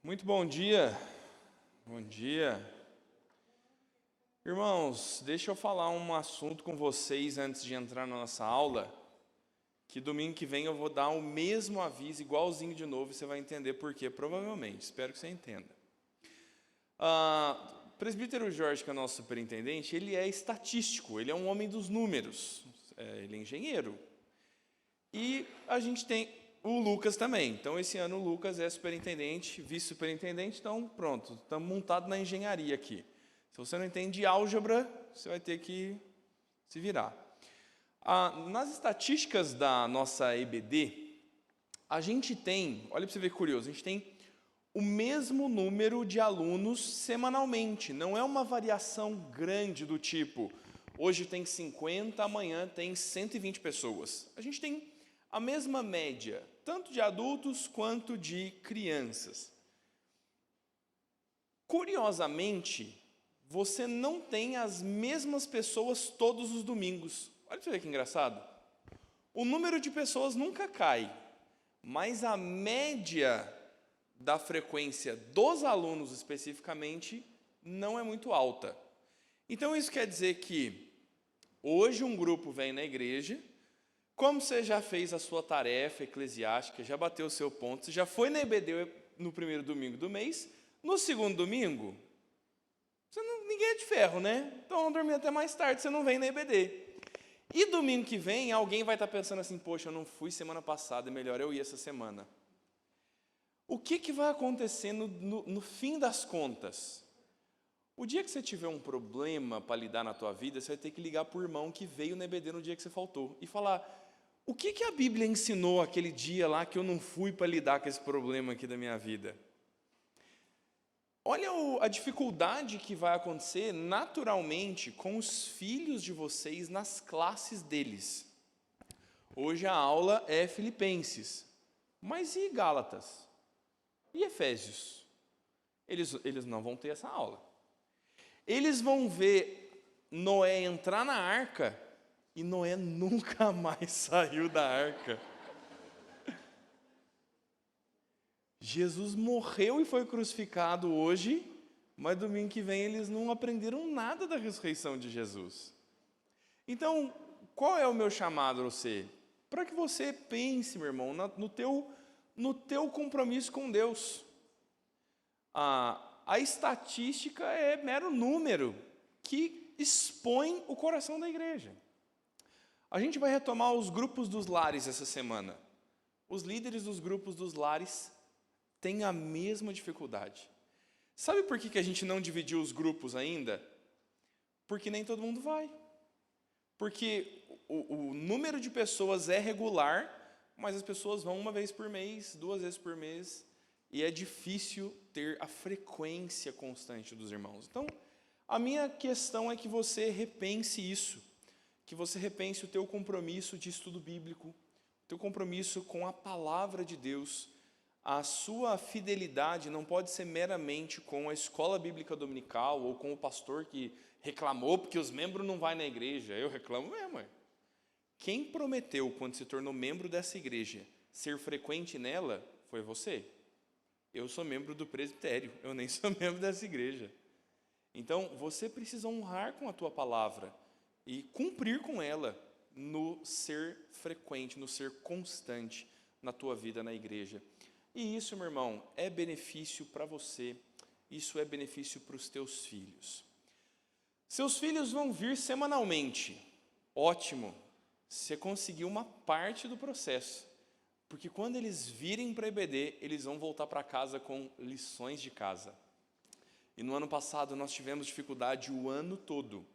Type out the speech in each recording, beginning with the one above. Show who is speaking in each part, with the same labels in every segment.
Speaker 1: Muito bom dia. Bom dia. Irmãos, deixa eu falar um assunto com vocês antes de entrar na nossa aula, que domingo que vem eu vou dar o mesmo aviso, igualzinho de novo, e você vai entender por quê, provavelmente. Espero que você entenda. O presbítero Jorge, que é o nosso superintendente, ele é estatístico, ele é um homem dos números, ele é engenheiro. E a gente tem o Lucas também. Então, esse ano o Lucas é superintendente, vice-superintendente, então pronto, estamos montados na engenharia aqui. Se você não entende álgebra, você vai ter que se virar. Nas estatísticas da nossa EBD, a gente tem, olha para você ver que curioso, a gente tem o mesmo número de alunos semanalmente, não é uma variação grande do tipo, hoje tem 50, amanhã tem 120 pessoas. A gente tem a mesma média, tanto de adultos quanto de crianças. Curiosamente, você não tem as mesmas pessoas todos os domingos. Olha para você ver que engraçado. O número de pessoas nunca cai, mas a média da frequência dos alunos especificamente não é muito alta. Então isso quer dizer que hoje um grupo vem na igreja, como você já fez a sua tarefa eclesiástica, já bateu o seu ponto, você já foi na EBD no primeiro domingo do mês, no segundo domingo, ninguém é de ferro, né? Então vamos dormir até mais tarde, você não vem na EBD. E domingo que vem, alguém vai estar pensando assim, poxa, eu não fui semana passada, é melhor eu ir essa semana. O que vai acontecer no fim das contas? O dia que você tiver um problema para lidar na tua vida, você vai ter que ligar para o irmão que veio na EBD no dia que você faltou e falar, o que a Bíblia ensinou aquele dia lá que eu não fui para lidar com esse problema aqui da minha vida? Olha a dificuldade que vai acontecer naturalmente com os filhos de vocês nas classes deles. Hoje a aula é Filipenses, mas e Gálatas? E Efésios? Eles não vão ter essa aula. Eles vão ver Noé entrar na arca e Noé nunca mais saiu da arca. Jesus morreu e foi crucificado hoje, mas domingo que vem eles não aprenderam nada da ressurreição de Jesus. Então, qual é o meu chamado a você? Para que você pense, meu irmão, no teu compromisso com Deus. A estatística é mero número que expõe o coração da igreja. A gente vai retomar os grupos dos lares essa semana. Os líderes dos grupos dos lares têm a mesma dificuldade. Sabe por que a gente não dividiu os grupos ainda? Porque nem todo mundo vai. Porque o número de pessoas é regular, mas as pessoas vão uma vez por mês, 2 vezes por mês, e é difícil ter a frequência constante dos irmãos. Então, a minha questão é que você repense isso, que você repense o teu compromisso de estudo bíblico, o teu compromisso com a palavra de Deus. A sua fidelidade não pode ser meramente com a escola bíblica dominical ou com o pastor que reclamou porque os membros não vão na igreja. Eu reclamo mesmo. Quem prometeu, quando se tornou membro dessa igreja, ser frequente nela, foi você. Eu sou membro do presbitério, eu nem sou membro dessa igreja. Então, você precisa honrar com a tua palavra e cumprir com ela no ser frequente, no ser constante na tua vida na igreja. E isso, meu irmão, é benefício para você, isso é benefício para os teus filhos. Seus filhos vão vir semanalmente, ótimo, você conseguiu uma parte do processo, porque quando eles virem para a EBD, eles vão voltar para casa com lições de casa. E no ano passado nós tivemos dificuldade o ano todo,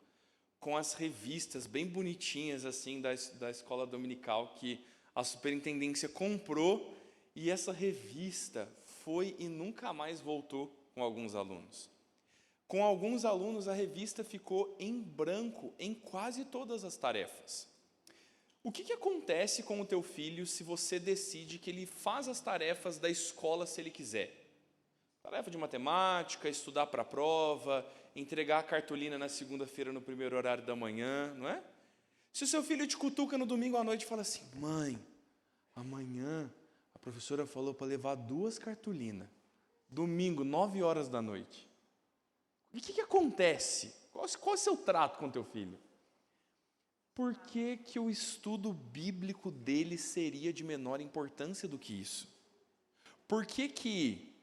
Speaker 1: com as revistas bem bonitinhas assim da escola dominical, que a superintendência comprou, e essa revista foi e nunca mais voltou com alguns alunos. Com alguns alunos, a revista ficou em branco em quase todas as tarefas. O que acontece com o teu filho se você decide que ele faz as tarefas da escola se ele quiser? Tarefa de matemática, estudar para a prova, entregar a cartolina na segunda-feira no primeiro horário da manhã, não é? Se o seu filho te cutuca no domingo à noite e fala assim, mãe, amanhã a professora falou para levar 2 cartolinas. domingo, 9 horas da noite. E o que acontece? Qual é o seu trato com teu filho? Por que que o estudo bíblico dele seria de menor importância do que isso? Por que que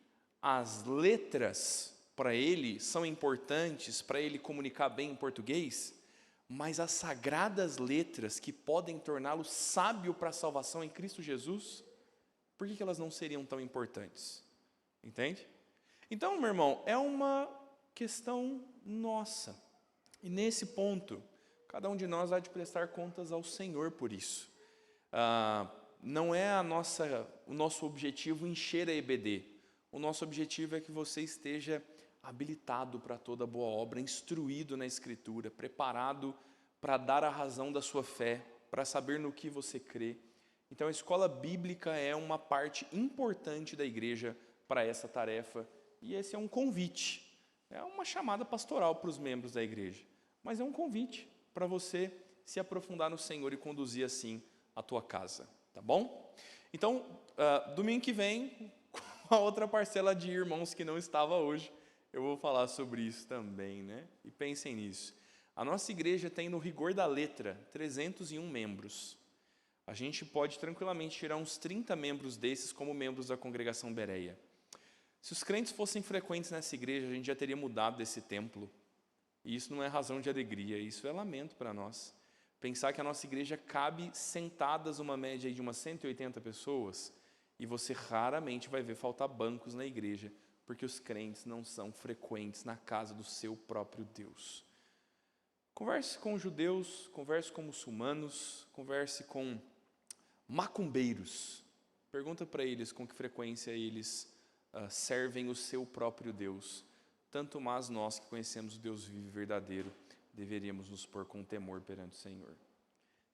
Speaker 1: as letras para ele são importantes para ele comunicar bem em português, mas as sagradas letras que podem torná-lo sábio para a salvação em Cristo Jesus, por que que elas não seriam tão importantes? Entende? Então, meu irmão, é uma questão nossa. E nesse ponto, cada um de nós há de prestar contas ao Senhor por isso. Não é o nosso objetivo encher a EBD. O nosso objetivo é que você esteja habilitado para toda boa obra, instruído na Escritura, preparado para dar a razão da sua fé, para saber no que você crê. Então, a escola bíblica é uma parte importante da igreja para essa tarefa, e esse é um convite, é uma chamada pastoral para os membros da igreja, mas é um convite para você se aprofundar no Senhor e conduzir assim a tua casa, tá bom? Então, domingo que vem, com a outra parcela de irmãos que não estava hoje, eu vou falar sobre isso também, né? E pensem nisso. A nossa igreja tem, no rigor da letra, 301 membros. A gente pode tranquilamente tirar uns 30 membros desses como membros da congregação Bereia. Se os crentes fossem frequentes nessa igreja, a gente já teria mudado desse templo. E isso não é razão de alegria, isso é lamento para nós. Pensar que a nossa igreja cabe sentadas uma média de umas 180 pessoas, e você raramente vai ver faltar bancos na igreja, porque os crentes não são frequentes na casa do seu próprio Deus. Converse com judeus, converse com muçulmanos, converse com macumbeiros. Pergunta para eles com que frequência eles servem o seu próprio Deus. Tanto mais nós que conhecemos o Deus vivo e verdadeiro, deveríamos nos pôr com temor perante o Senhor.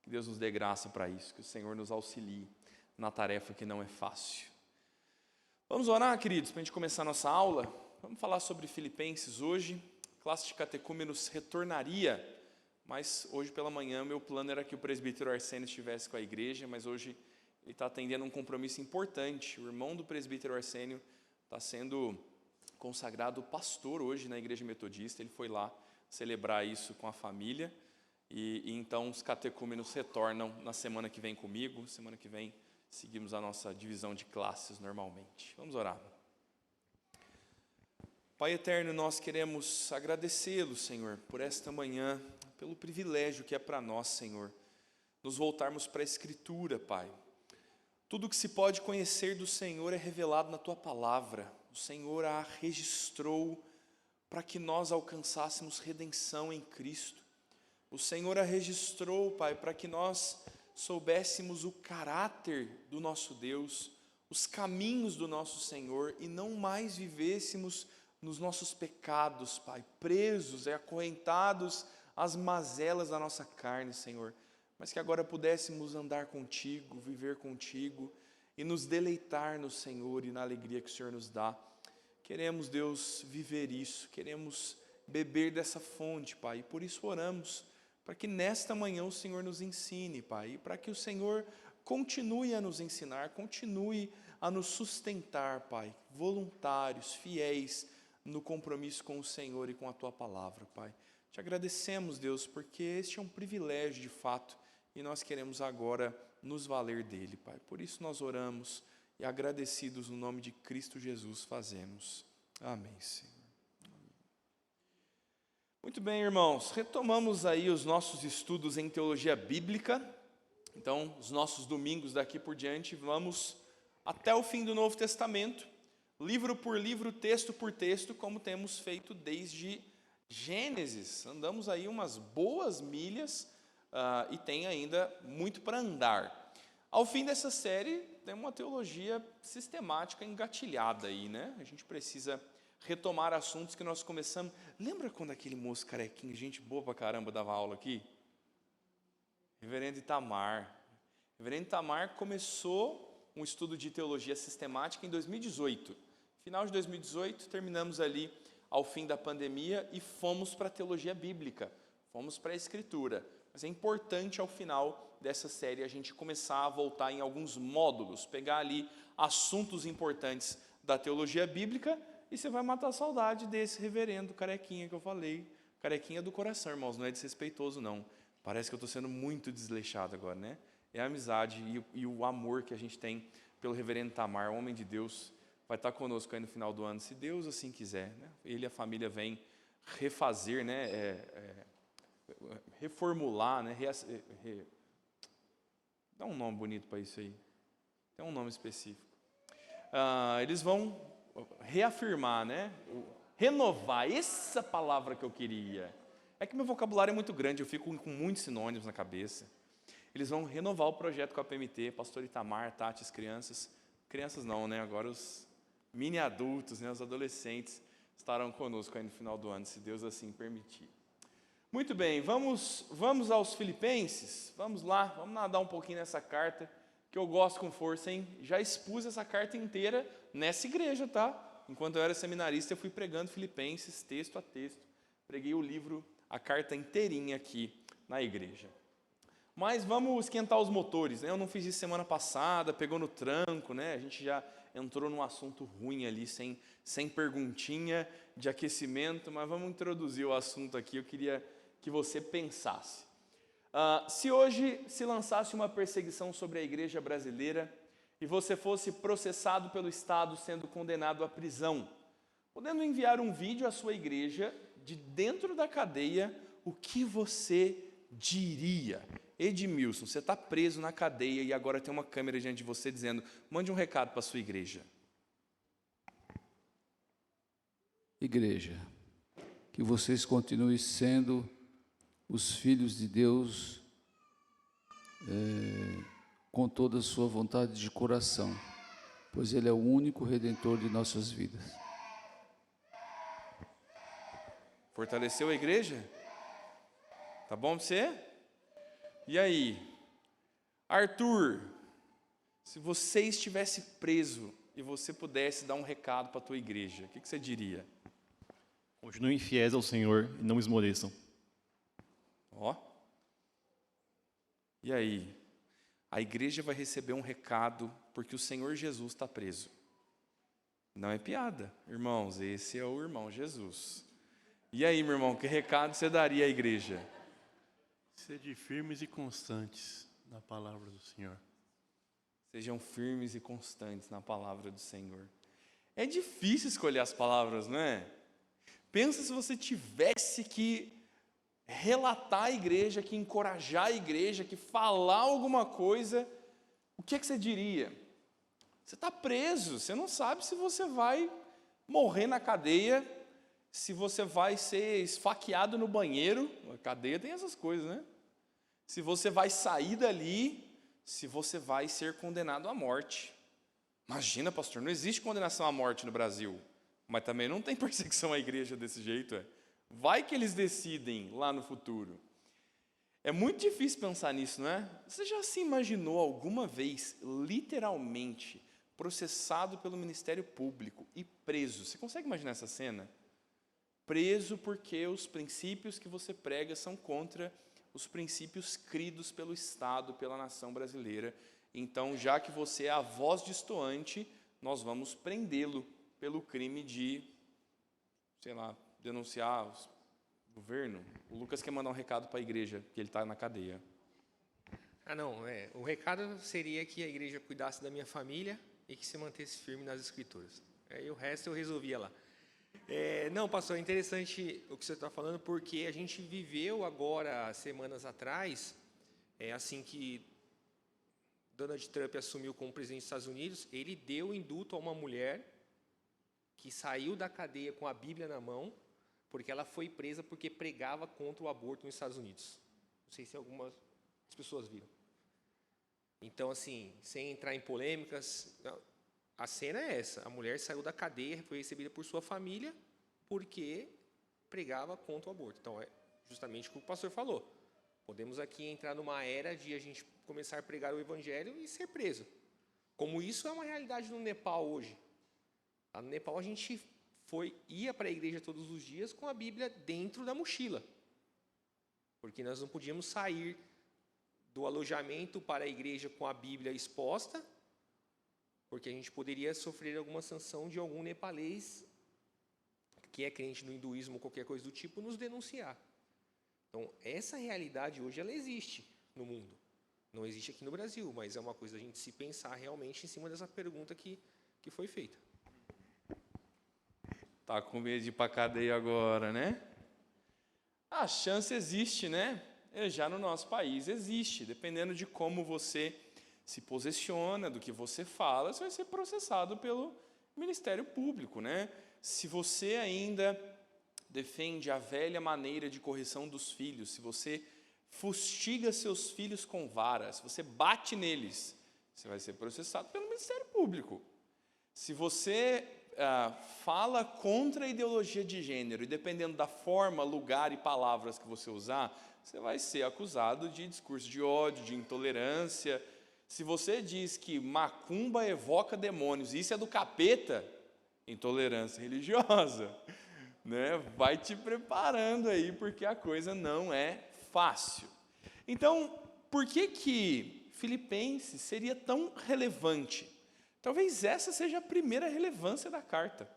Speaker 1: Que Deus nos dê graça para isso, que o Senhor nos auxilie na tarefa que não é fácil. Vamos orar, queridos, para a gente começar a nossa aula. Vamos falar sobre Filipenses hoje. A classe de catecúmenos retornaria, mas hoje pela manhã meu plano era que o presbítero Arsênio estivesse com a igreja, mas hoje ele está atendendo um compromisso importante. O irmão do presbítero Arsênio está sendo consagrado pastor hoje na igreja metodista. Ele foi lá celebrar isso com a família, e então os catecúmenos retornam na semana que vem comigo. Semana que vem seguimos a nossa divisão de classes normalmente. Vamos orar. Pai eterno, nós queremos agradecê-lo, Senhor, por esta manhã, pelo privilégio que é para nós, Senhor, nos voltarmos para a Escritura, Pai. Tudo que se pode conhecer do Senhor é revelado na Tua Palavra. O Senhor a registrou para que nós alcançássemos redenção em Cristo. O Senhor a registrou, Pai, para que nós soubéssemos o caráter do nosso Deus, os caminhos do nosso Senhor, e não mais vivêssemos nos nossos pecados, Pai, presos e acorrentados às mazelas da nossa carne, Senhor, mas que agora pudéssemos andar contigo, viver contigo e nos deleitar no Senhor e na alegria que o Senhor nos dá. Queremos, Deus, viver isso, queremos beber dessa fonte, Pai, e por isso oramos, para que nesta manhã o Senhor nos ensine, Pai, e para que o Senhor continue a nos ensinar, continue a nos sustentar, Pai, voluntários, fiéis, no compromisso com o Senhor e com a Tua Palavra, Pai. Te agradecemos, Deus, porque este é um privilégio de fato, e nós queremos agora nos valer dele, Pai. Por isso nós oramos e agradecidos no nome de Cristo Jesus fazemos. Amém, Senhor. Muito bem, irmãos, retomamos aí os nossos estudos em teologia bíblica. Então, os nossos domingos daqui por diante, vamos até o fim do Novo Testamento, livro por livro, texto por texto, como temos feito desde Gênesis. Andamos aí umas boas milhas e tem ainda muito para andar. Ao fim dessa série, tem uma teologia sistemática engatilhada aí, né? A gente precisa retomar assuntos que nós começamos. Lembra quando aquele moço carequinho, gente boa pra caramba, dava aula aqui? Reverendo Itamar. Reverendo Itamar começou um estudo de teologia sistemática em 2018. Final de 2018, terminamos ali ao fim da pandemia e fomos para a teologia bíblica, fomos para a Escritura. Mas é importante ao final dessa série a gente começar a voltar em alguns módulos, pegar ali assuntos importantes da teologia bíblica e você vai matar a saudade desse reverendo carequinha que eu falei. Carequinha do coração, irmãos, não é desrespeitoso, não. Parece que eu estou sendo muito desleixado agora, né? É a amizade e o amor que a gente tem pelo reverendo Tamar, homem de Deus, vai estar conosco aí no final do ano, se Deus assim quiser, né? Ele e a família vêm refazer, né? Reformular, né? Dá um nome bonito para isso aí. Tem um nome específico. Eles vão reafirmar, né? Renovar, essa palavra que eu queria. É que meu vocabulário é muito grande, eu fico com muitos sinônimos na cabeça. Eles vão renovar o projeto com a PMT, pastor Itamar, Tati, as crianças. Crianças não, né? Agora os mini adultos, né? Os adolescentes estarão conosco aí no final do ano, se Deus assim permitir. Muito bem, vamos aos Filipenses. Vamos nadar um pouquinho nessa carta, que eu gosto com força, hein? Já expus essa carta inteira nessa igreja, tá? Enquanto eu era seminarista, eu fui pregando Filipenses, texto a texto. Preguei o livro, a carta inteirinha aqui na igreja. Mas vamos esquentar os motores, né? Eu não fiz isso semana passada, pegou no tranco, né? A gente já entrou num assunto ruim ali, sem perguntinha de aquecimento, mas vamos introduzir o assunto aqui, eu queria que você pensasse. Se hoje se lançasse uma perseguição sobre a igreja brasileira e você fosse processado pelo Estado, sendo condenado à prisão, podendo enviar um vídeo à sua igreja de dentro da cadeia, o que você diria? Edmilson, você está preso na cadeia e agora tem uma câmera diante de você dizendo, mande um recado para a sua igreja.
Speaker 2: Igreja, que vocês continuem sendo os filhos de Deus com toda a sua vontade de coração, pois Ele é o único Redentor de nossas vidas.
Speaker 1: Fortaleceu a igreja? Tá bom para você? E aí? Arthur, se você estivesse preso e você pudesse dar um recado para a tua igreja, o que você diria?
Speaker 3: Continuem fiéis ao Senhor e não esmoreçam.
Speaker 1: Ó. E aí? A igreja vai receber um recado porque o Senhor Jesus está preso. Não é piada, irmãos, esse é o irmão Jesus. E aí, meu irmão, que recado você daria à igreja?
Speaker 4: Sede firmes e constantes na palavra do Senhor.
Speaker 1: Sejam firmes e constantes na palavra do Senhor. É difícil escolher as palavras, não é? Pensa se você tivesse que relatar a igreja, que encorajar a igreja, que falar alguma coisa, o que você diria? Você está preso, você não sabe se você vai morrer na cadeia, se você vai ser esfaqueado no banheiro, a cadeia tem essas coisas, né? Se você vai sair dali, se você vai ser condenado à morte. Imagina, pastor, não existe condenação à morte no Brasil, mas também não tem perseguição à igreja desse jeito, Vai que eles decidem lá no futuro. É muito difícil pensar nisso, não é? Você já se imaginou alguma vez, literalmente, processado pelo Ministério Público e preso? Você consegue imaginar essa cena? Preso porque os princípios que você prega são contra os princípios cridos pelo Estado, pela nação brasileira. Então, já que você é a voz distoante, nós vamos prendê-lo pelo crime de, denunciar o governo. O Lucas quer mandar um recado para a igreja, que ele está na cadeia.
Speaker 5: O recado seria que a igreja cuidasse da minha família e que se mantesse firme nas escrituras. Aí o resto eu resolvia lá. Pastor, é interessante o que você está falando, porque a gente viveu agora, semanas atrás, assim que Donald Trump assumiu como presidente dos Estados Unidos, ele deu indulto a uma mulher que saiu da cadeia com a Bíblia na mão, porque ela foi presa porque pregava contra o aborto nos Estados Unidos. Não sei se algumas pessoas viram. Então, assim, sem entrar em polêmicas, a cena é essa. A mulher saiu da cadeia, foi recebida por sua família, porque pregava contra o aborto. Então, é justamente o que o pastor falou. Podemos aqui entrar numa era de a gente começar a pregar o evangelho e ser preso. Como isso é uma realidade no Nepal hoje. Lá no Nepal, a gente ia para a igreja todos os dias com a Bíblia dentro da mochila. Porque nós não podíamos sair do alojamento para a igreja com a Bíblia exposta, porque a gente poderia sofrer alguma sanção de algum nepalês que é crente no hinduísmo ou qualquer coisa do tipo, nos denunciar. Então, essa realidade hoje, ela existe no mundo. Não existe aqui no Brasil, mas é uma coisa a gente se pensar realmente em cima dessa pergunta que foi feita.
Speaker 1: Tá com medo de ir para cadeia agora, né? A chance existe, né? Já no nosso país existe. Dependendo de como você se posiciona, do que você fala, você vai ser processado pelo Ministério Público, né? Se você ainda defende a velha maneira de correção dos filhos, se você fustiga seus filhos com vara, se você bate neles, você vai ser processado pelo Ministério Público. Se você fala contra a ideologia de gênero, e dependendo da forma, lugar e palavras que você usar, você vai ser acusado de discurso de ódio, de intolerância. Se você diz que macumba evoca demônios, e isso é do capeta, intolerância religiosa, né? Vai te preparando aí, porque a coisa não é fácil. Então, por que Filipenses seria tão relevante? Talvez essa seja a primeira relevância da carta.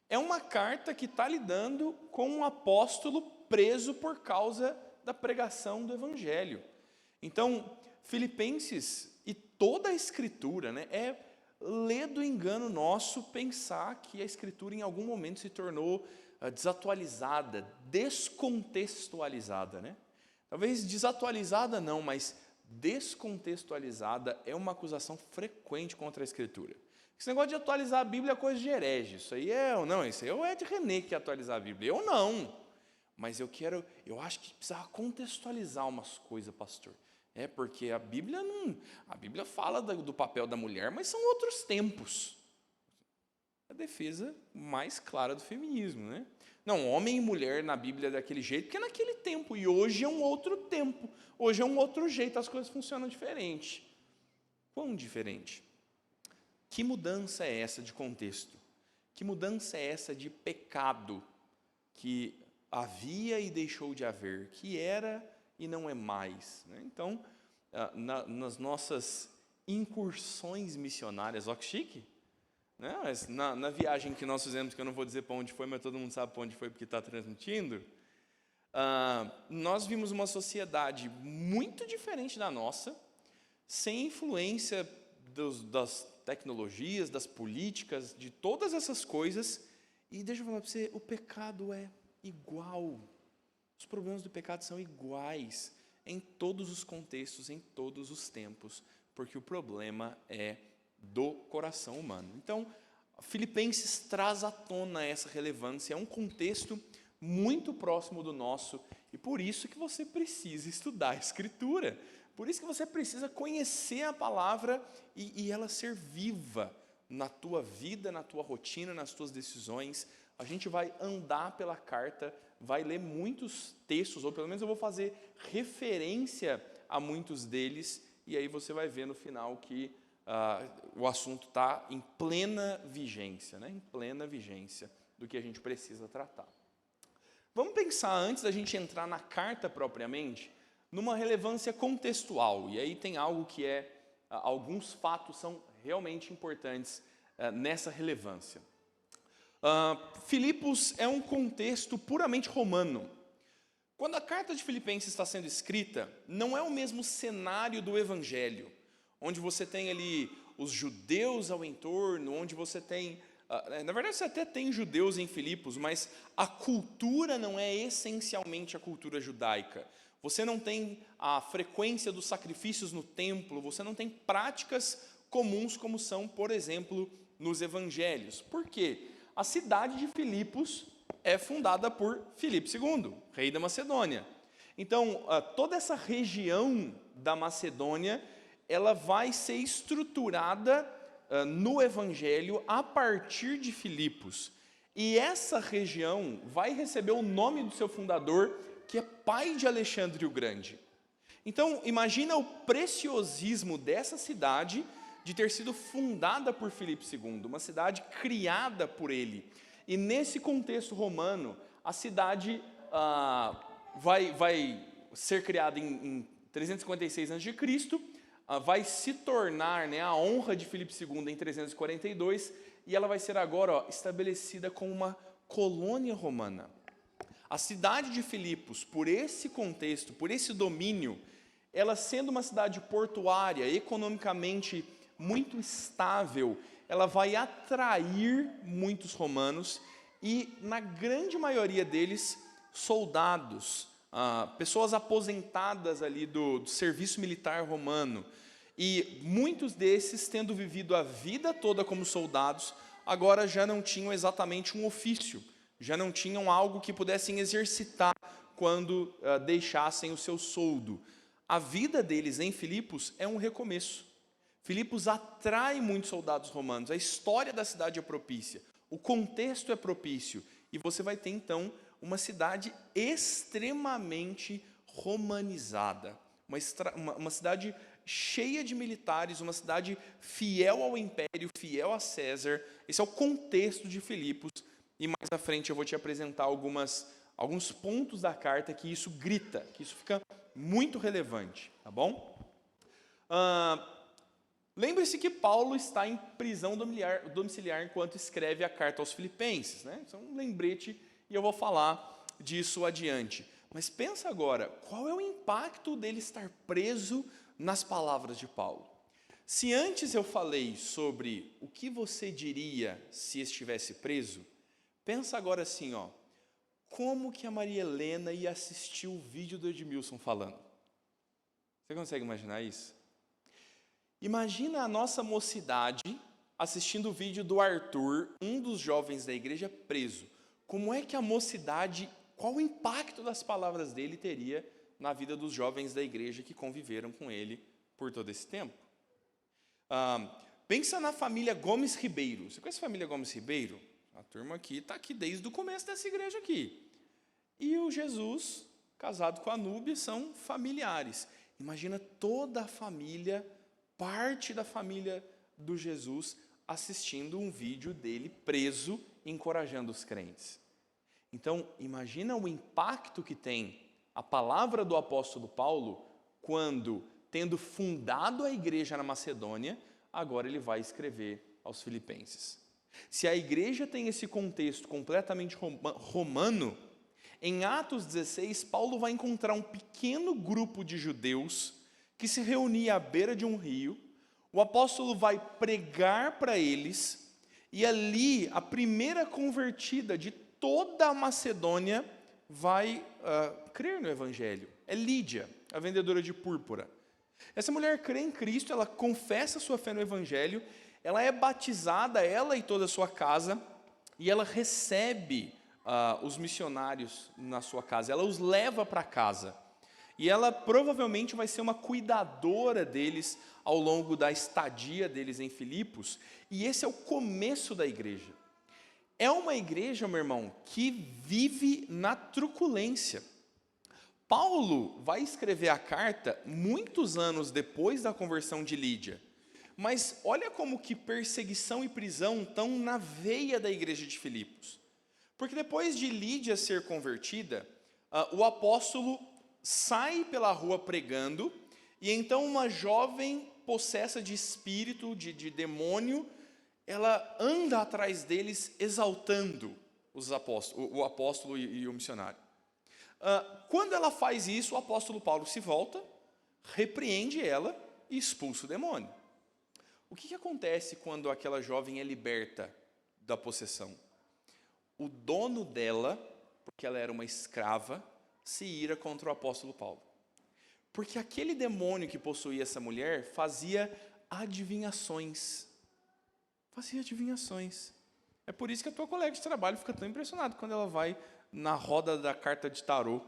Speaker 1: É uma carta que está lidando com um apóstolo preso por causa da pregação do Evangelho. Então, Filipenses e toda a Escritura, né, é ler do engano nosso pensar que a Escritura em algum momento se tornou desatualizada, descontextualizada, né? Talvez desatualizada não, mas descontextualizada é uma acusação frequente contra a Escritura. Esse negócio de atualizar a Bíblia é coisa de herege. Isso aí é o Ed René que quer atualizar a Bíblia. Eu não. Mas eu acho que precisava contextualizar umas coisas, pastor. Porque a Bíblia fala do papel da mulher, mas são outros tempos. A defesa mais clara do feminismo, né? Não, homem e mulher na Bíblia é daquele jeito, porque é naquele tempo, e hoje é um outro tempo, hoje é um outro jeito, as coisas funcionam diferente. Quão diferente? Que mudança é essa de contexto? Que mudança é essa de pecado que havia e deixou de haver, que era e não é mais, né? Então, nas nossas incursões missionárias, ó que chique, né? Mas na viagem que nós fizemos, que eu não vou dizer para onde foi, mas todo mundo sabe para onde foi porque está transmitindo, nós vimos uma sociedade muito diferente da nossa, sem influência das tecnologias, das políticas, de todas essas coisas, e deixa eu falar para você, o pecado é igual. Os problemas do pecado são iguais em todos os contextos, em todos os tempos, porque o problema é do coração humano. Então, Filipenses traz à tona essa relevância, é um contexto muito próximo do nosso, e por isso que você precisa estudar a Escritura, por isso que você precisa conhecer a palavra e ela ser viva na tua vida, na tua rotina, nas tuas decisões. A gente vai andar pela carta, vai ler muitos textos, ou pelo menos eu vou fazer referência a muitos deles, e aí você vai ver no final que o assunto está em plena vigência, né? Em plena vigência do que a gente precisa tratar. Vamos pensar, antes da gente entrar na carta propriamente, numa relevância contextual, e aí tem algo que alguns fatos são realmente importantes nessa relevância. Filipos é um contexto puramente romano. Quando a carta de Filipenses está sendo escrita, não é o mesmo cenário do Evangelho, onde você tem ali os judeus ao entorno, onde você tem... na verdade, você até tem judeus em Filipos, mas a cultura não é essencialmente a cultura judaica. Você não tem a frequência dos sacrifícios no templo, você não tem práticas comuns como são, por exemplo, nos evangelhos. Por quê? A cidade de Filipos é fundada por Filipe II, rei da Macedônia. Então, toda essa região da Macedônia, ela vai ser estruturada no Evangelho a partir de Filipos. E essa região vai receber o nome do seu fundador, que é pai de Alexandre o Grande. Então, imagina o preciosismo dessa cidade de ter sido fundada por Filipe II, uma cidade criada por ele. E nesse contexto romano, a cidade vai ser criada em 356 a.C., vai se tornar, né, a honra de Filipe II em 342, e ela vai ser agora estabelecida como uma colônia romana. A cidade de Filipos, por esse contexto, por esse domínio, ela sendo uma cidade portuária, economicamente muito estável, ela vai atrair muitos romanos e, na grande maioria deles, soldados, pessoas aposentadas ali do serviço militar romano. E muitos desses, tendo vivido a vida toda como soldados, agora já não tinham exatamente um ofício, já não tinham algo que pudessem exercitar quando deixassem o seu soldo. A vida deles em Filipos é um recomeço. Filipos atrai muitos soldados romanos, a história da cidade é propícia, o contexto é propício, e você vai ter então uma cidade extremamente romanizada, uma cidade cheia de militares, uma cidade fiel ao império, fiel a César. Esse é o contexto de Filipos, e mais à frente eu vou te apresentar alguns pontos da carta que isso grita, que isso fica muito relevante, tá bom? Lembre-se que Paulo está em prisão domiciliar enquanto escreve a carta aos Filipenses, né? Isso é um lembrete e eu vou falar disso adiante. Mas pensa agora, qual é o impacto dele estar preso nas palavras de Paulo? Se antes eu falei sobre o que você diria se estivesse preso, pensa agora assim, ó, como que a Maria Helena ia assistir o vídeo do Edmilson falando? Você consegue imaginar isso? Imagina a nossa mocidade assistindo o vídeo do Arthur, um dos jovens da igreja, preso. Como é que a mocidade, qual o impacto das palavras dele teria na vida dos jovens da igreja que conviveram com ele por todo esse tempo? Pensa na família Gomes Ribeiro. Você conhece a família Gomes Ribeiro? A turma aqui está aqui desde o começo dessa igreja aqui. E o Jesus, casado com a Núbia, são familiares. Imagina toda a família, parte da família do Jesus, assistindo um vídeo dele preso, encorajando os crentes. Então, imagina o impacto que tem a palavra do apóstolo Paulo, quando, tendo fundado a igreja na Macedônia, agora ele vai escrever aos Filipenses. Se a igreja tem esse contexto completamente romano, em Atos 16, Paulo vai encontrar um pequeno grupo de judeus que se reunia à beira de um rio. O apóstolo vai pregar para eles, e ali a primeira convertida de toda a Macedônia vai crer no evangelho. É Lídia, a vendedora de púrpura. Essa mulher crê em Cristo, ela confessa sua fé no evangelho, ela é batizada, ela e toda a sua casa, e ela recebe os missionários na sua casa, ela os leva para casa. E ela provavelmente vai ser uma cuidadora deles ao longo da estadia deles em Filipos, e esse é o começo da igreja. É uma igreja, meu irmão, que vive na truculência. Paulo vai escrever a carta muitos anos depois da conversão de Lídia, mas olha como que perseguição e prisão estão na veia da igreja de Filipos. Porque depois de Lídia ser convertida, o apóstolo sai pela rua pregando, e então uma jovem possessa de espírito, de demônio, ela anda atrás deles exaltando o apóstolo e o missionário. Quando ela faz isso, o apóstolo Paulo se volta, repreende ela e expulsa o demônio. O que acontece quando aquela jovem é liberta da possessão? O dono dela, porque ela era uma escrava, se ira contra o apóstolo Paulo. Porque aquele demônio que possuía essa mulher fazia adivinhações. É por isso que a tua colega de trabalho fica tão impressionada quando ela vai na roda da carta de tarô.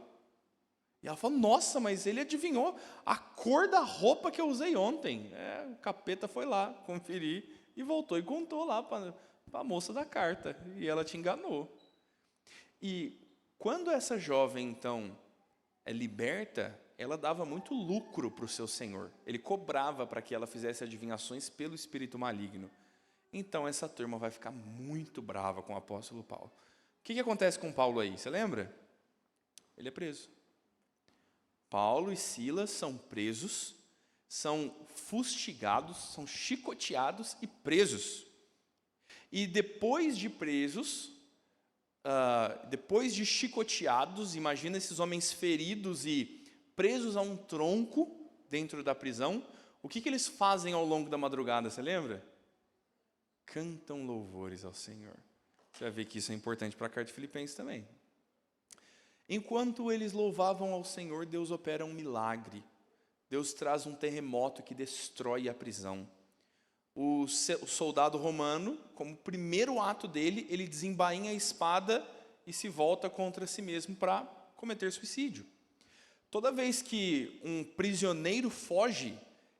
Speaker 1: E ela fala, nossa, mas ele adivinhou a cor da roupa que eu usei ontem. O capeta foi lá conferir e voltou e contou lá para a moça da carta. E ela te enganou. E quando essa jovem, então, é liberta, ela dava muito lucro para o seu senhor. Ele cobrava para que ela fizesse adivinhações pelo espírito maligno. Então, essa turma vai ficar muito brava com o apóstolo Paulo. O que acontece com Paulo aí? Você lembra? Ele é preso. Paulo e Silas são presos, são fustigados, são chicoteados e presos. E depois de presos, depois de chicoteados, imagina esses homens feridos e presos a um tronco dentro da prisão, o que eles fazem ao longo da madrugada, você lembra? Cantam louvores ao Senhor. Você vai ver que isso é importante para a carta de Filipenses também. Enquanto eles louvavam ao Senhor, Deus opera um milagre. Deus traz um terremoto que destrói a prisão. O soldado romano, como primeiro ato dele, ele desembainha a espada e se volta contra si mesmo para cometer suicídio. Toda vez que um prisioneiro foge,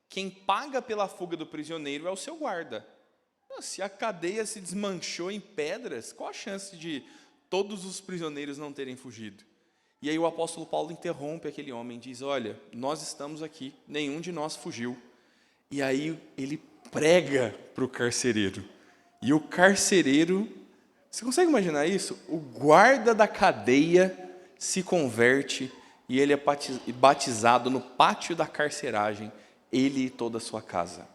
Speaker 1: quem paga pela fuga do prisioneiro é o seu guarda. Se a cadeia se desmanchou em pedras, qual a chance de todos os prisioneiros não terem fugido? E aí o apóstolo Paulo interrompe aquele homem e diz, olha, nós estamos aqui, nenhum de nós fugiu. E aí ele prega para o carcereiro. E o carcereiro, você consegue imaginar isso? O guarda da cadeia se converte e ele é batizado no pátio da carceragem, ele e toda a sua casa.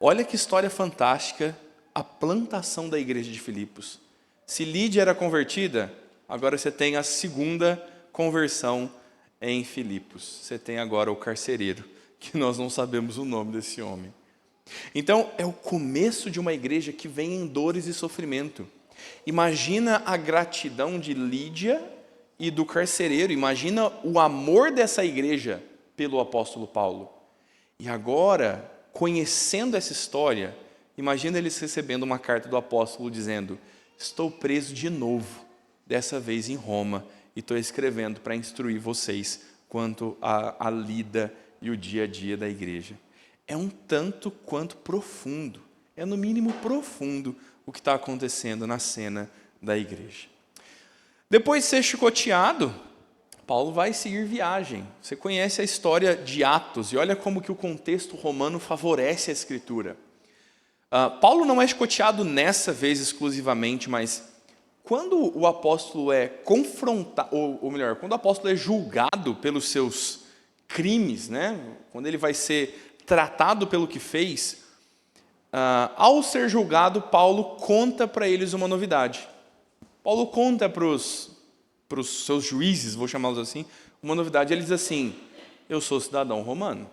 Speaker 1: Olha que história fantástica, a plantação da igreja de Filipos. Se Lídia era convertida, agora você tem a segunda conversão em Filipos. Você tem agora o carcereiro, que nós não sabemos o nome desse homem. Então, é o começo de uma igreja que vem em dores e sofrimento. Imagina a gratidão de Lídia e do carcereiro. Imagina o amor dessa igreja pelo apóstolo Paulo. E agora, conhecendo essa história, imagina eles recebendo uma carta do apóstolo dizendo, estou preso de novo, dessa vez em Roma, e estou escrevendo para instruir vocês quanto à lida e o dia a dia da igreja. É um tanto quanto profundo, é no mínimo profundo o que está acontecendo na cena da igreja. Depois de ser chicoteado, Paulo vai seguir viagem. Você conhece a história de Atos, e olha como que o contexto romano favorece a escritura. Paulo não é chicoteado nessa vez exclusivamente, mas quando o apóstolo é confrontado, ou melhor, quando o apóstolo é julgado pelos seus crimes, né? Quando ele vai ser tratado pelo que fez, ao ser julgado, Paulo conta para eles uma novidade. Paulo conta para os seus juízes, vou chamá-los assim, uma novidade. Ele diz assim, eu sou cidadão romano.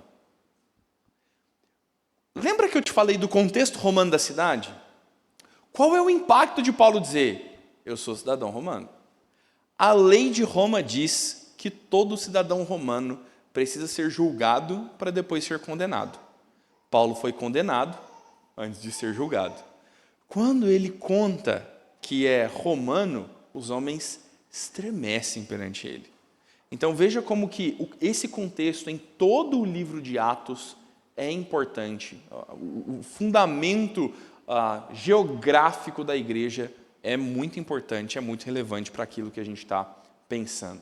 Speaker 1: Lembra que eu te falei do contexto romano da cidade? Qual é o impacto de Paulo dizer, eu sou cidadão romano? A lei de Roma diz que todo cidadão romano precisa ser julgado para depois ser condenado. Paulo foi condenado antes de ser julgado. Quando ele conta que é romano, os homens estremecem perante ele. Então veja como que esse contexto em todo o livro de Atos é importante. O fundamento geográfico da igreja é muito importante, é muito relevante para aquilo que a gente está pensando.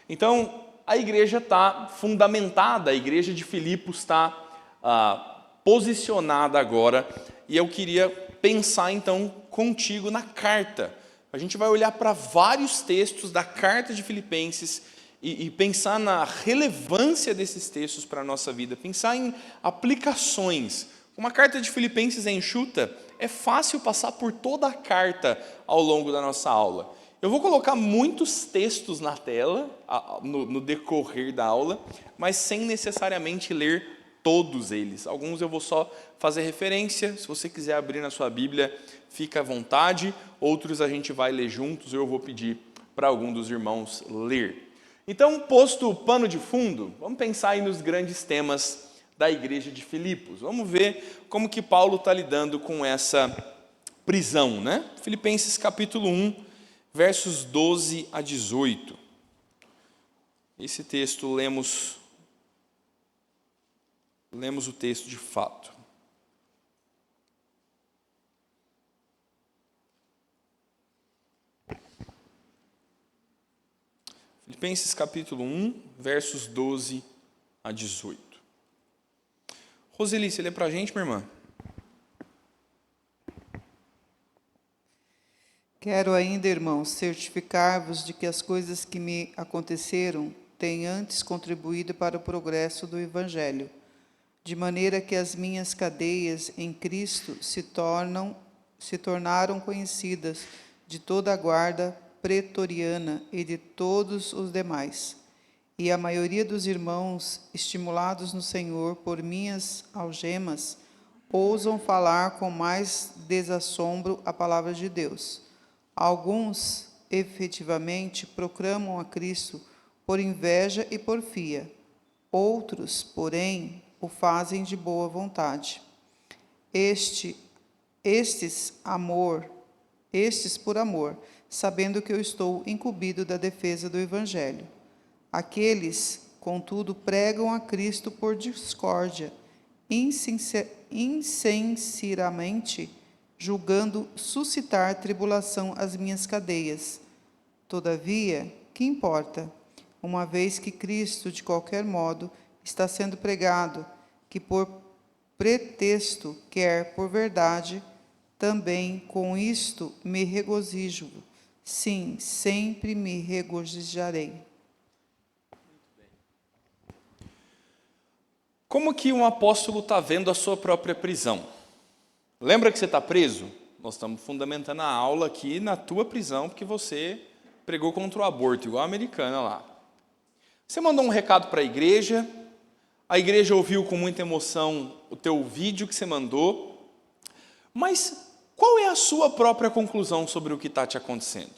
Speaker 1: Então, a igreja está fundamentada, a igreja de Filipos está posicionada agora, e eu queria pensar então contigo na carta. A gente vai olhar para vários textos da carta de Filipenses e pensar na relevância desses textos para a nossa vida, pensar em aplicações. Uma carta de Filipenses é enxuta, é fácil passar por toda a carta ao longo da nossa aula. Eu vou colocar muitos textos na tela, no decorrer da aula, mas sem necessariamente ler todos eles. Alguns eu vou só fazer referência, se você quiser abrir na sua Bíblia, fica à vontade. Outros a gente vai ler juntos, eu vou pedir para algum dos irmãos ler. Então, posto o pano de fundo, vamos pensar aí nos grandes temas da igreja de Filipos. Vamos ver como que Paulo está lidando com essa prisão, né? Filipenses capítulo 1, versos 12 a 18. Esse texto, lemos o texto de fato. Filipenses capítulo 1, versos 12 a 18. Roseli, você lê para a gente, minha irmã?
Speaker 6: Quero ainda, irmãos, certificar-vos de que as coisas que me aconteceram têm antes contribuído para o progresso do Evangelho, de maneira que as minhas cadeias em Cristo se tornaram conhecidas de toda a guarda pretoriana e de todos os demais. E a maioria dos irmãos, estimulados no Senhor por minhas algemas, ousam falar com mais desassombro a palavra de Deus. Alguns, efetivamente, proclamam a Cristo por inveja e porfia. Outros, porém, o fazem de boa vontade. Estes por amor, sabendo que eu estou incumbido da defesa do Evangelho. Aqueles, contudo, pregam a Cristo por discórdia, insinceramente, julgando suscitar tribulação às minhas cadeias. Todavia, que importa? Uma vez que Cristo, de qualquer modo, está sendo pregado, que por pretexto, quer por verdade, também com isto me regozijo. Sim, sempre me regozijarei.
Speaker 1: Como que um apóstolo está vendo a sua própria prisão? Lembra que você está preso? Nós estamos fundamentando a aula aqui na tua prisão, porque você pregou contra o aborto, igual a americana lá. Você mandou um recado para a igreja ouviu com muita emoção o teu vídeo que você mandou, mas qual é a sua própria conclusão sobre o que está te acontecendo?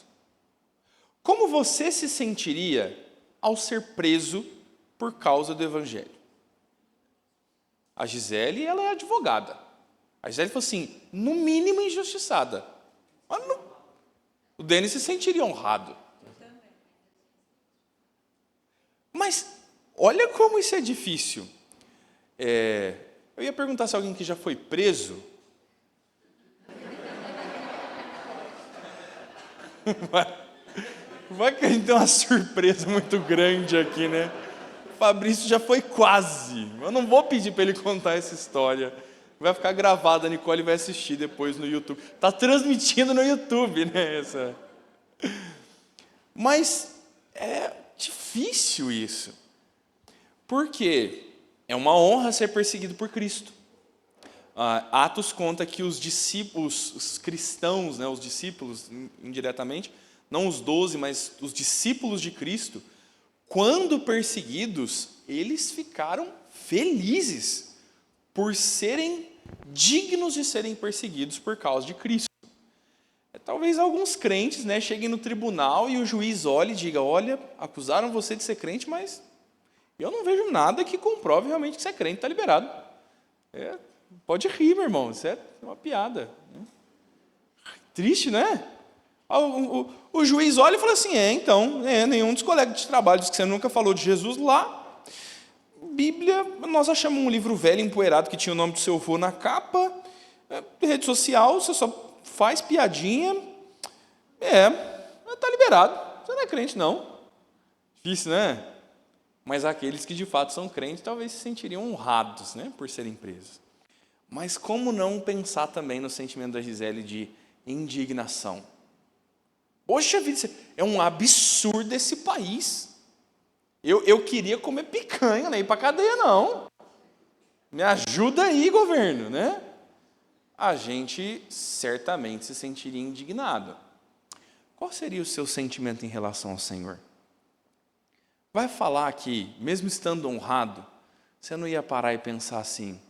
Speaker 1: Como você se sentiria ao ser preso por causa do Evangelho? A Gisele, ela é advogada. A Gisele falou assim, no mínimo injustiçada. O Denis se sentiria honrado. Mas olha como isso é difícil. Eu ia perguntar se alguém que já foi preso. Vai que a gente tem uma surpresa muito grande aqui, né? O Fabrício já foi quase. Eu não vou pedir para ele contar essa história. Vai ficar gravada, a Nicole vai assistir depois no YouTube. Está transmitindo no YouTube, né? Mas é difícil isso. Porque é uma honra ser perseguido por Cristo. Atos conta que os discípulos, os cristãos, né, os discípulos, indiretamente, não os 12, mas os discípulos de Cristo, quando perseguidos, eles ficaram felizes por serem dignos de serem perseguidos por causa de Cristo. Talvez alguns crentes, né, cheguem no tribunal e o juiz olhe e diga, olha, acusaram você de ser crente, mas eu não vejo nada que comprove realmente que você é crente, está liberado. Pode rir, meu irmão, isso é uma piada. Triste, né? O juiz olha e fala assim, então, nenhum dos colegas de trabalho diz que você nunca falou de Jesus lá. Bíblia, nós achamos um livro velho, empoeirado, que tinha o nome do seu avô na capa. Rede social, você só faz piadinha. Está liberado. Você não é crente, não. Difícil, né? Mas aqueles que de fato são crentes talvez se sentiriam honrados, né, por serem presos. Mas como não pensar também no sentimento da Gisele de indignação? Poxa vida, é um absurdo esse país. Eu queria comer picanha, não ir para a cadeia, não. Me ajuda aí, governo, né? A gente certamente se sentiria indignado. Qual seria o seu sentimento em relação ao Senhor? Vai falar que, mesmo estando honrado, você não ia parar e pensar assim,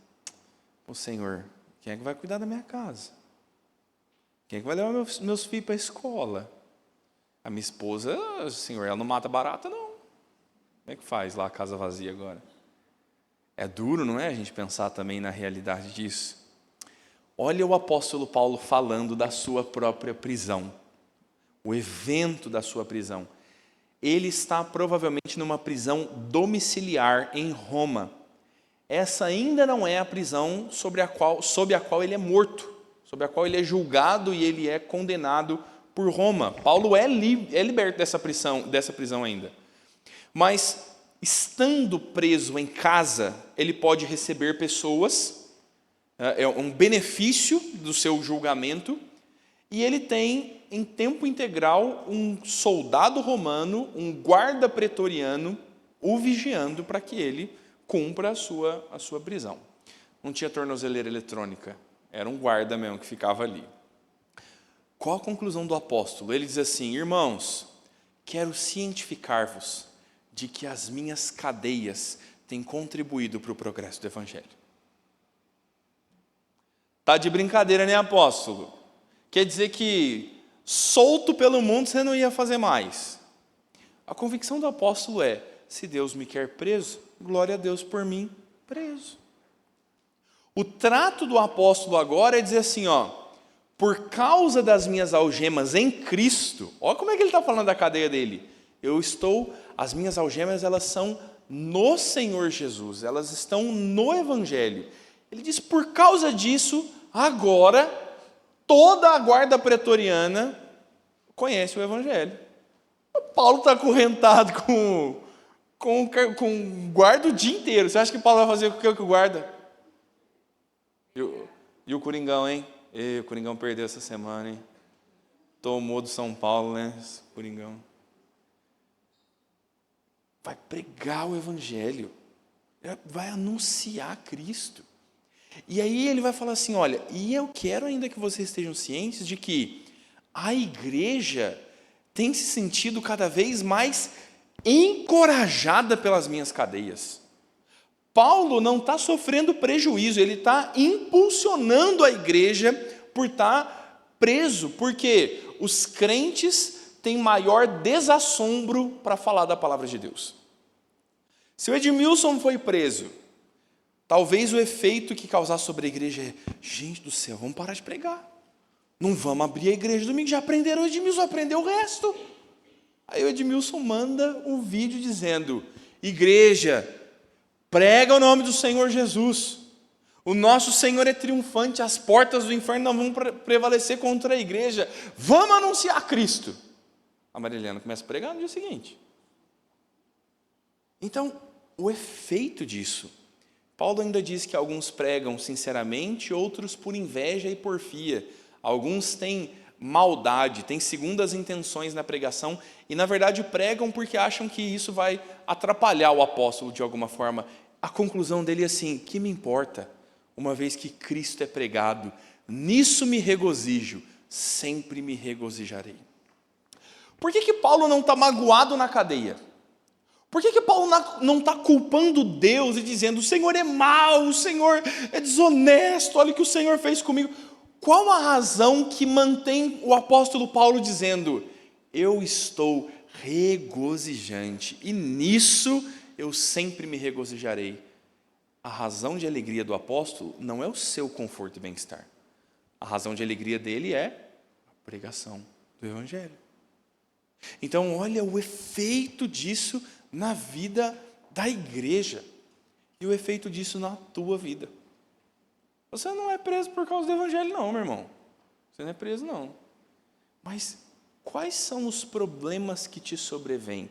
Speaker 1: ô Senhor, quem é que vai cuidar da minha casa? Quem é que vai levar meus filhos para a escola? A minha esposa, Senhor, ela não mata barata, não. Como é que faz lá a casa vazia agora? É duro, não é, a gente pensar também na realidade disso? Olha o apóstolo Paulo falando da sua própria prisão, o evento da sua prisão. Ele está provavelmente numa prisão domiciliar em Roma. Essa ainda não é a prisão sob a qual ele é morto, sob a qual ele é julgado e ele é condenado por Roma. Paulo é liberto dessa prisão ainda. Mas, estando preso em casa, ele pode receber pessoas, é um benefício do seu julgamento, e ele tem, em tempo integral, um soldado romano, um guarda pretoriano, o vigiando para que ele cumpra a sua prisão. Não tinha tornozeleira eletrônica. Era um guarda mesmo que ficava ali. Qual a conclusão do apóstolo? Ele diz assim: irmãos, quero cientificar-vos de que as minhas cadeias têm contribuído para o progresso do Evangelho. Tá de brincadeira, né, apóstolo? Quer dizer que solto pelo mundo você não ia fazer mais. A convicção do apóstolo é: se Deus me quer preso, glória a Deus por mim preso. O trato do apóstolo agora é dizer assim, por causa das minhas algemas em Cristo, olha como é que ele está falando da cadeia dele. As minhas algemas, elas são no Senhor Jesus, elas estão no Evangelho. Ele diz, por causa disso, agora, toda a guarda pretoriana conhece o Evangelho. O Paulo está acorrentado com guarda o dia inteiro. Você acha que Paulo vai fazer o que o guarda? E o Coringão, hein? O Coringão perdeu essa semana, hein? Tomou do São Paulo, né? Esse Coringão. Vai pregar o Evangelho. Vai anunciar Cristo. E aí ele vai falar assim, olha, e eu quero ainda que vocês estejam cientes de que a igreja tem se sentido cada vez mais encorajada pelas minhas cadeias. Paulo não está sofrendo prejuízo, ele está impulsionando a igreja por estar preso, porque os crentes têm maior desassombro para falar da palavra de Deus. Se o Edmilson foi preso, talvez o efeito que causar sobre a igreja é: gente do céu, vamos parar de pregar. Não vamos abrir a igreja domingo, já aprenderam o Edmilson, aprendeu o resto. Aí o Edmilson manda um vídeo dizendo: igreja, prega o nome do Senhor Jesus. O nosso Senhor é triunfante, as portas do inferno não vão prevalecer contra a igreja. Vamos anunciar Cristo. A Marilena começa a pregar no dia seguinte. Então, o efeito disso. Paulo ainda diz que alguns pregam sinceramente, outros por inveja e porfia. Alguns têm maldade, têm segundas intenções na pregação e, na verdade, pregam porque acham que isso vai atrapalhar o apóstolo de alguma forma. A conclusão dele é assim: que me importa, uma vez que Cristo é pregado, nisso me regozijo, sempre me regozijarei. Por que Paulo não está magoado na cadeia? Por que Paulo não está culpando Deus e dizendo: o Senhor é mau, o Senhor é desonesto, olha o que o Senhor fez comigo? Qual a razão que mantém o apóstolo Paulo dizendo: eu estou regozijante e nisso eu sempre me regozijarei? A razão de alegria do apóstolo não é o seu conforto e bem-estar. A razão de alegria dele é a pregação do Evangelho. Então, olha o efeito disso na vida da igreja e o efeito disso na tua vida. Você não é preso por causa do Evangelho, não, meu irmão. Você não é preso, não. Mas quais são os problemas que te sobrevêm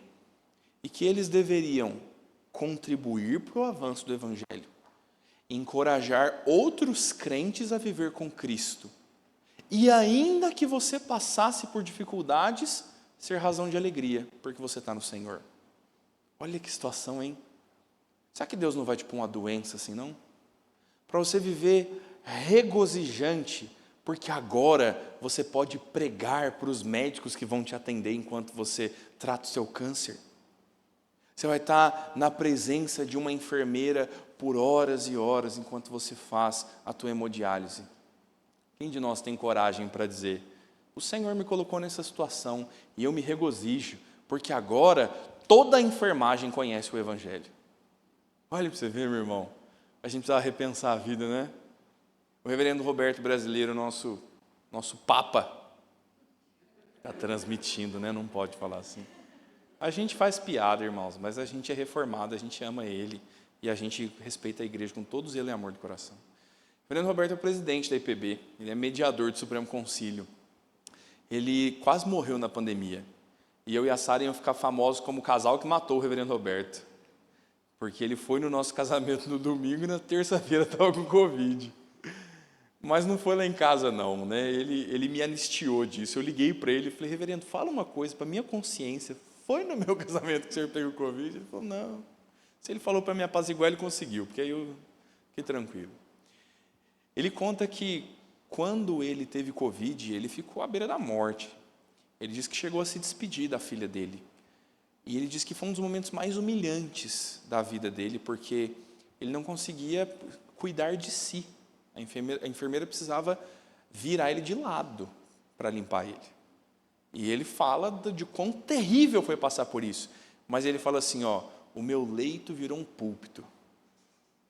Speaker 1: e que eles deveriam contribuir para o avanço do Evangelho, encorajar outros crentes a viver com Cristo, e ainda que você passasse por dificuldades, ser razão de alegria, porque você está no Senhor? Olha que situação, hein? Será que Deus não vai te pôr uma doença assim, não? Para você viver regozijante, porque agora você pode pregar para os médicos que vão te atender enquanto você trata o seu câncer. Você vai estar na presença de uma enfermeira por horas e horas enquanto você faz a tua hemodiálise. Quem de nós tem coragem para dizer: o Senhor me colocou nessa situação e eu me regozijo, porque agora toda a enfermagem conhece o Evangelho? Olha para você ver, meu irmão. A gente precisa repensar a vida, né? O reverendo Roberto Brasileiro, nosso Papa, está transmitindo, né? Não pode falar assim. A gente faz piada, irmãos, mas a gente é reformado, a gente ama ele e a gente respeita a igreja com todo zelo e amor do coração. O reverendo Roberto é o presidente da IPB, ele é mediador do Supremo Concílio. Ele quase morreu na pandemia. E eu e a Sara iam ficar famosos como o casal que matou o reverendo Roberto. Porque ele foi no nosso casamento no domingo e na terça-feira estava com Covid. Mas não foi lá em casa, não, né? Ele me anistiou disso. Eu liguei para ele e falei: reverendo, fala uma coisa para minha consciência. Foi no meu casamento que o senhor pegou Covid? Ele falou: não. Se ele falou para me apaziguar, ele conseguiu, porque aí eu fiquei tranquilo. Ele conta que quando ele teve Covid, ele ficou à beira da morte. Ele diz que chegou a se despedir da filha dele. E ele diz que foi um dos momentos mais humilhantes da vida dele, porque ele não conseguia cuidar de si. A enfermeira precisava virar ele de lado para limpar ele. E ele fala de quão terrível foi passar por isso. Mas ele fala assim, o meu leito virou um púlpito.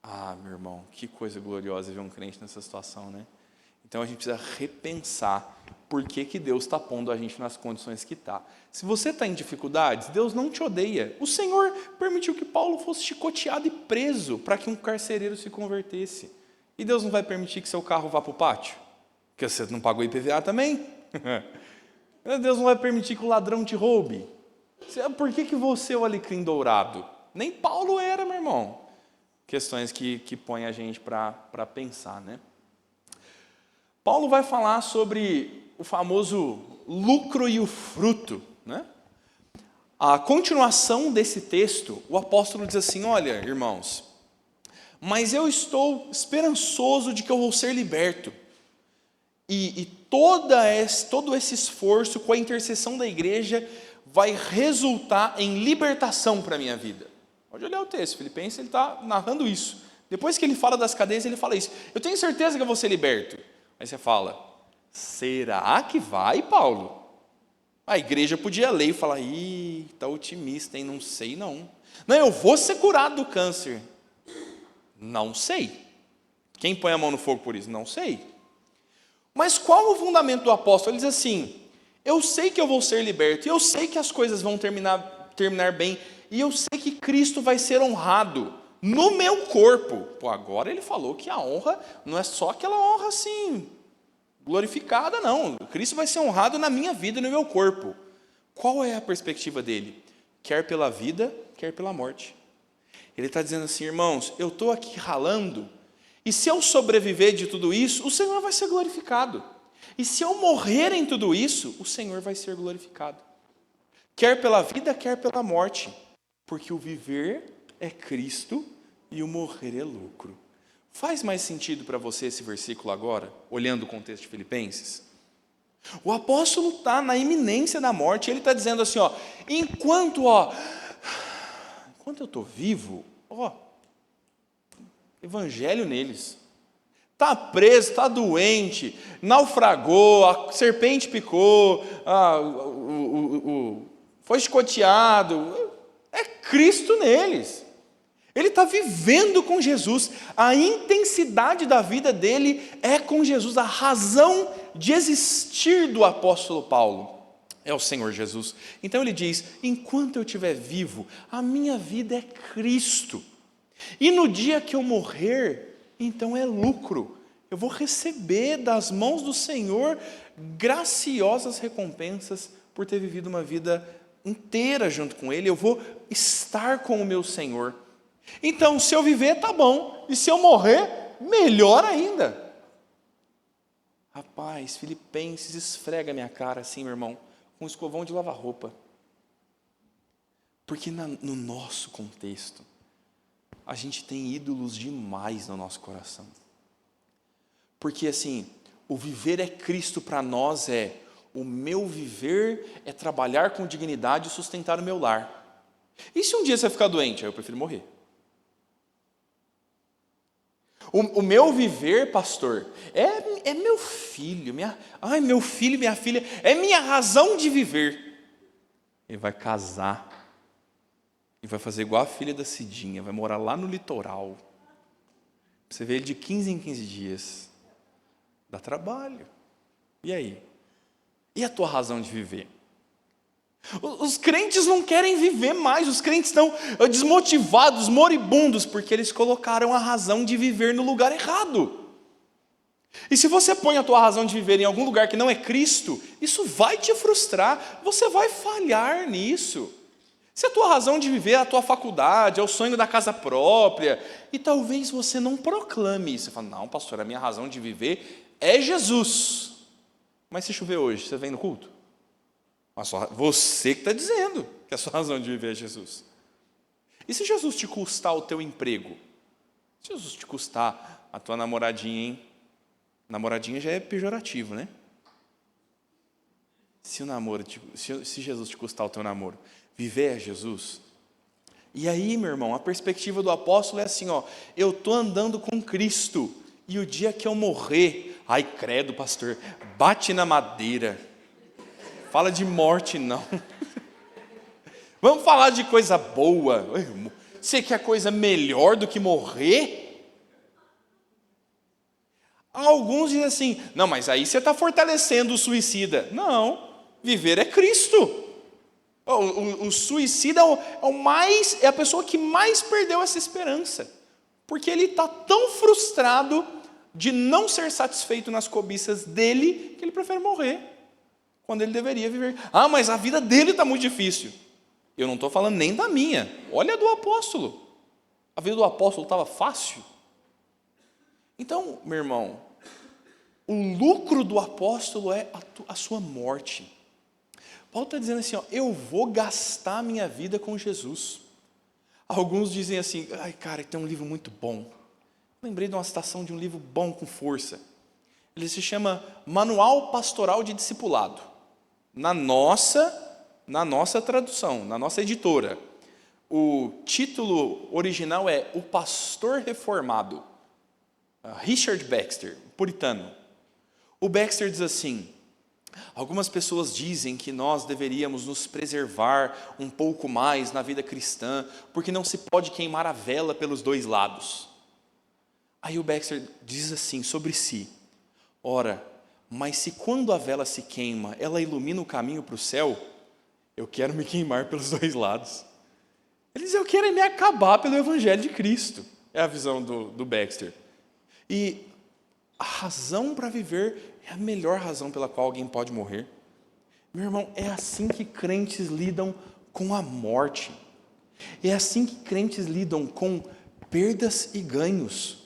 Speaker 1: Ah, meu irmão, que coisa gloriosa ver um crente nessa situação, né? Então a gente precisa repensar por que Deus está pondo a gente nas condições que está. Se você está em dificuldades, Deus não te odeia. O Senhor permitiu que Paulo fosse chicoteado e preso para que um carcereiro se convertesse. E Deus não vai permitir que seu carro vá para o pátio? Porque você não pagou IPVA também? Deus não vai permitir que o ladrão te roube? Por que você é o alecrim dourado? Nem Paulo era, meu irmão. Questões que põem a gente para pensar, né? Paulo vai falar sobre o famoso lucro e o fruto, né? A continuação desse texto, o apóstolo diz assim, olha, irmãos, mas eu estou esperançoso de que eu vou ser liberto. E todo esse esforço com a intercessão da igreja vai resultar em libertação para a minha vida. Pode olhar o texto, Filipenses, ele está narrando isso. Depois que ele fala das cadeias, ele fala isso. Eu tenho certeza que eu vou ser liberto. Aí você fala, será que vai, Paulo? A igreja podia ler e falar, está otimista, hein? Não sei não. Não, eu vou ser curado do câncer. Não sei. Quem põe a mão no fogo por isso? Não sei. Mas qual o fundamento do apóstolo? Ele diz assim, eu sei que eu vou ser liberto, e eu sei que as coisas vão terminar bem, e eu sei que Cristo vai ser honrado no meu corpo. Pô, agora ele falou que a honra não é só aquela honra assim, glorificada, não. Cristo vai ser honrado na minha vida e no meu corpo. Qual é a perspectiva dele? Quer pela vida, quer pela morte. Ele está dizendo assim, irmãos, eu estou aqui ralando, e se eu sobreviver de tudo isso, o Senhor vai ser glorificado. E se eu morrer em tudo isso, o Senhor vai ser glorificado. Quer pela vida, quer pela morte. Porque o viver é Cristo e o morrer é lucro. Faz mais sentido para você esse versículo agora, olhando o contexto de Filipenses? O apóstolo está na iminência da morte, ele está dizendo assim, enquanto eu estou vivo, evangelho neles. Está preso, está doente, naufragou, a serpente picou, foi chicoteado. É Cristo neles. Ele está vivendo com Jesus. A intensidade da vida dele é com Jesus. A razão de existir do apóstolo Paulo é o Senhor Jesus. Então ele diz, enquanto eu estiver vivo, a minha vida é Cristo. E no dia que eu morrer, então é lucro. Eu vou receber das mãos do Senhor graciosas recompensas por ter vivido uma vida inteira junto com Ele. Eu vou estar com o meu Senhor. Então, se eu viver, tá bom. E se eu morrer, melhor ainda. Rapaz, Filipenses esfrega minha cara assim, meu irmão, com um escovão de lavar roupa. Porque no nosso contexto, a gente tem ídolos demais no nosso coração. Porque assim, o viver é Cristo para nós o meu viver é trabalhar com dignidade e sustentar o meu lar. E se um dia você ficar doente? Aí eu prefiro morrer. O meu viver, pastor, é meu filho, meu filho e minha filha, é minha razão de viver. Ele vai casar, e vai fazer igual a filha da Cidinha, vai morar lá no litoral. Você vê ele de 15 em 15 dias. Dá trabalho. E aí? E a tua razão de viver? Os crentes não querem viver mais, os crentes estão desmotivados, moribundos, porque eles colocaram a razão de viver no lugar errado. E se você põe a tua razão de viver em algum lugar que não é Cristo, isso vai te frustrar, você vai falhar nisso. Se a tua razão de viver é a tua faculdade, é o sonho da casa própria, e talvez você não proclame isso. Você fala, não, pastor, a minha razão de viver é Jesus. Mas se chover hoje, você vem no culto? Você que está dizendo que a sua razão de viver é Jesus. E se Jesus te custar o teu emprego? Se Jesus te custar a tua namoradinha, hein? Namoradinha já é pejorativo, né? Se o namoro, se Jesus te custar o teu namoro, viver é Jesus. E aí, meu irmão, a perspectiva do apóstolo é assim, ó, eu tô andando com Cristo, e o dia que eu morrer, ai credo, pastor, bate na madeira, fala de morte não. Vamos falar de coisa boa. Você quer coisa melhor do que morrer? Alguns dizem assim, não, mas aí você está fortalecendo o suicida. Não, viver é Cristo. O suicida é a pessoa que mais perdeu essa esperança, porque ele está tão frustrado de não ser satisfeito nas cobiças dele, que ele prefere morrer, quando ele deveria viver. Ah, mas a vida dele está muito difícil. Eu não estou falando nem da minha, olha a do apóstolo. A vida do apóstolo estava fácil. Então, meu irmão, o lucro do apóstolo é a sua morte. Paulo está dizendo assim, ó, eu vou gastar minha vida com Jesus. Alguns dizem assim, ai cara, tem um livro muito bom. Lembrei de uma citação de um livro bom com força. Ele se chama Manual Pastoral de Discipulado. Na nossa tradução, na nossa editora, o título original é O Pastor Reformado. Richard Baxter, puritano. O Baxter diz assim, algumas pessoas dizem que nós deveríamos nos preservar um pouco mais na vida cristã, porque não se pode queimar a vela pelos dois lados. Aí o Baxter diz assim sobre si, ora, mas se quando a vela se queima, ela ilumina o caminho para o céu, eu quero me queimar pelos dois lados. Ele diz, eu quero me acabar pelo Evangelho de Cristo. É a visão do Baxter. E a razão para viver é a melhor razão pela qual alguém pode morrer. Meu irmão, é assim que crentes lidam com a morte. É assim que crentes lidam com perdas e ganhos.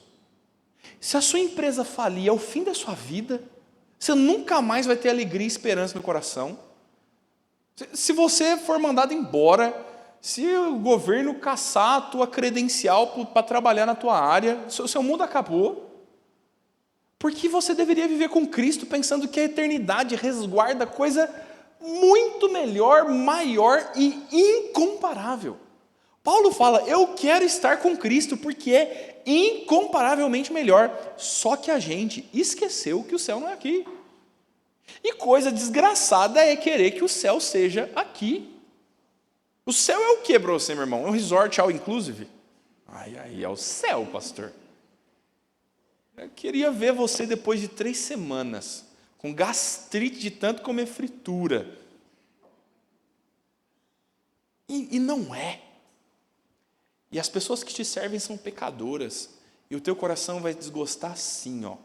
Speaker 1: Se a sua empresa falir, é o fim da sua vida. Você nunca mais vai ter alegria e esperança no coração. Se você for mandado embora, se o governo caçar a tua credencial para trabalhar na tua área, o seu mundo acabou. Porque você deveria viver com Cristo pensando que a eternidade resguarda coisa muito melhor, maior e incomparável. Paulo fala, eu quero estar com Cristo porque é incomparavelmente melhor. Só que a gente esqueceu que o céu não é aqui. E coisa desgraçada é querer que o céu seja aqui. O céu é o que para você, meu irmão? É um resort all inclusive? Aí é o céu, pastor. Eu queria ver você depois de 3 semanas, com gastrite de tanto comer fritura. E não é. E as pessoas que te servem são pecadoras. E o teu coração vai desgostar assim, ó.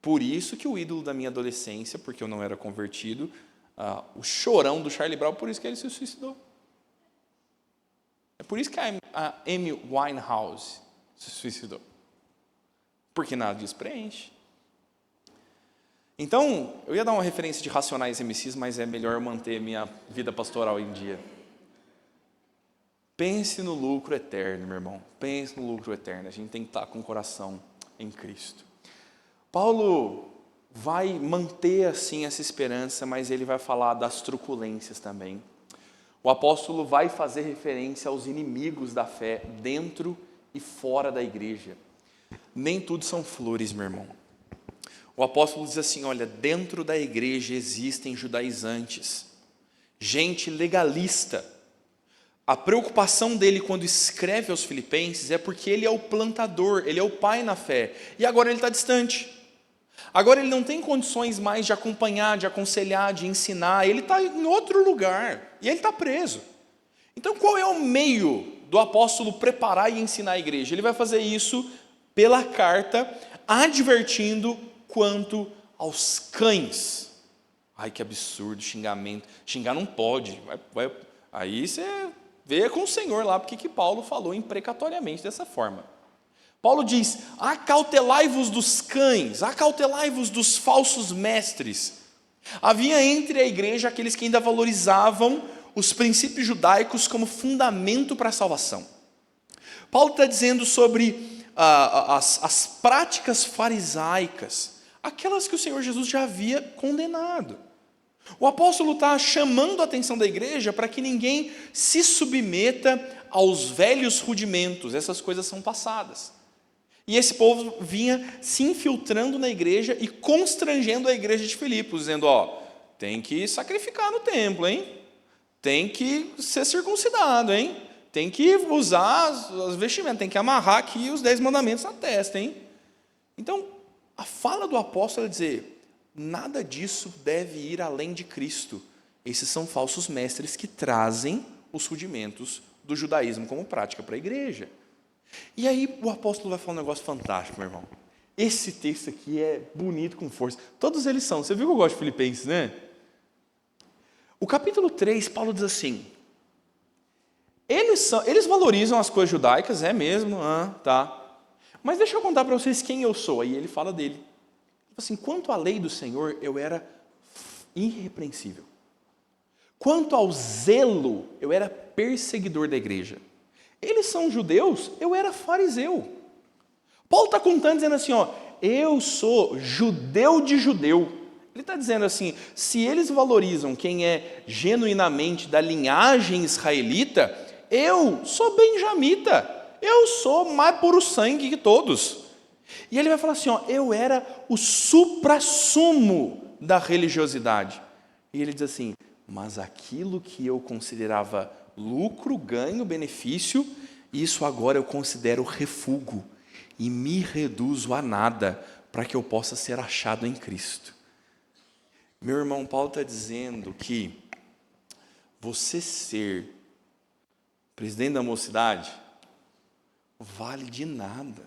Speaker 1: Por isso que o ídolo da minha adolescência, porque eu não era convertido, o chorão do Charlie Brown, por isso que ele se suicidou. É por isso que a Amy Winehouse se suicidou. Porque nada disso preenche. Então, eu ia dar uma referência de Racionais MCs, mas é melhor manter minha vida pastoral em dia. Pense no lucro eterno, meu irmão. Pense no lucro eterno. A gente tem que estar com o coração em Cristo. Paulo vai manter assim essa esperança, mas ele vai falar das truculências também. O apóstolo vai fazer referência aos inimigos da fé dentro e fora da igreja. Nem tudo são flores, meu irmão. O apóstolo diz assim, olha, dentro da igreja existem judaizantes, gente legalista. A preocupação dele quando escreve aos filipenses é porque ele é o plantador, ele é o pai na fé, e agora ele está distante. Agora ele não tem condições mais de acompanhar, de aconselhar, de ensinar, ele está em outro lugar, e ele está preso. Então qual é o meio do apóstolo preparar e ensinar a igreja? Ele vai fazer isso pela carta, advertindo quanto aos cães. Ai, que absurdo, xingamento. Xingar não pode. Aí você vê com o Senhor lá, porque que Paulo falou imprecatoriamente dessa forma. Paulo diz, acautelai-vos dos cães, acautelai-vos dos falsos mestres. Havia entre a igreja aqueles que ainda valorizavam os princípios judaicos como fundamento para a salvação. Paulo está dizendo sobre as práticas farisaicas, aquelas que o Senhor Jesus já havia condenado. O apóstolo está chamando a atenção da igreja para que ninguém se submeta aos velhos rudimentos, essas coisas são passadas. E esse povo vinha se infiltrando na igreja e constrangendo a igreja de Filipos, dizendo, tem que sacrificar no templo, hein? Tem que ser circuncidado, hein? Tem que usar as vestimentas, tem que amarrar aqui os 10 mandamentos na testa, hein? Então, a fala do apóstolo é dizer, nada disso deve ir além de Cristo. Esses são falsos mestres que trazem os rudimentos do judaísmo como prática para a igreja. E aí o apóstolo vai falar um negócio fantástico, meu irmão. Esse texto aqui é bonito com força. Todos eles são. Você viu que eu gosto de Filipenses, né? O capítulo 3, Paulo diz assim, eles valorizam as coisas judaicas, é mesmo? Tá. Mas deixa eu contar para vocês quem eu sou. Aí ele fala dele. Assim, quanto à lei do Senhor, eu era irrepreensível. Quanto ao zelo, eu era perseguidor da igreja. Eles são judeus, eu era fariseu. Paulo está contando, dizendo assim, eu sou judeu de judeu. Ele está dizendo assim, se eles valorizam quem é genuinamente da linhagem israelita, eu sou benjamita, eu sou mais puro sangue que todos. E ele vai falar assim, eu era o suprassumo da religiosidade. E ele diz assim, mas aquilo que eu considerava lucro, ganho, benefício, isso agora eu considero refúgio e me reduzo a nada para que eu possa ser achado em Cristo. Meu irmão, Paulo está dizendo que você ser presidente da mocidade vale de nada.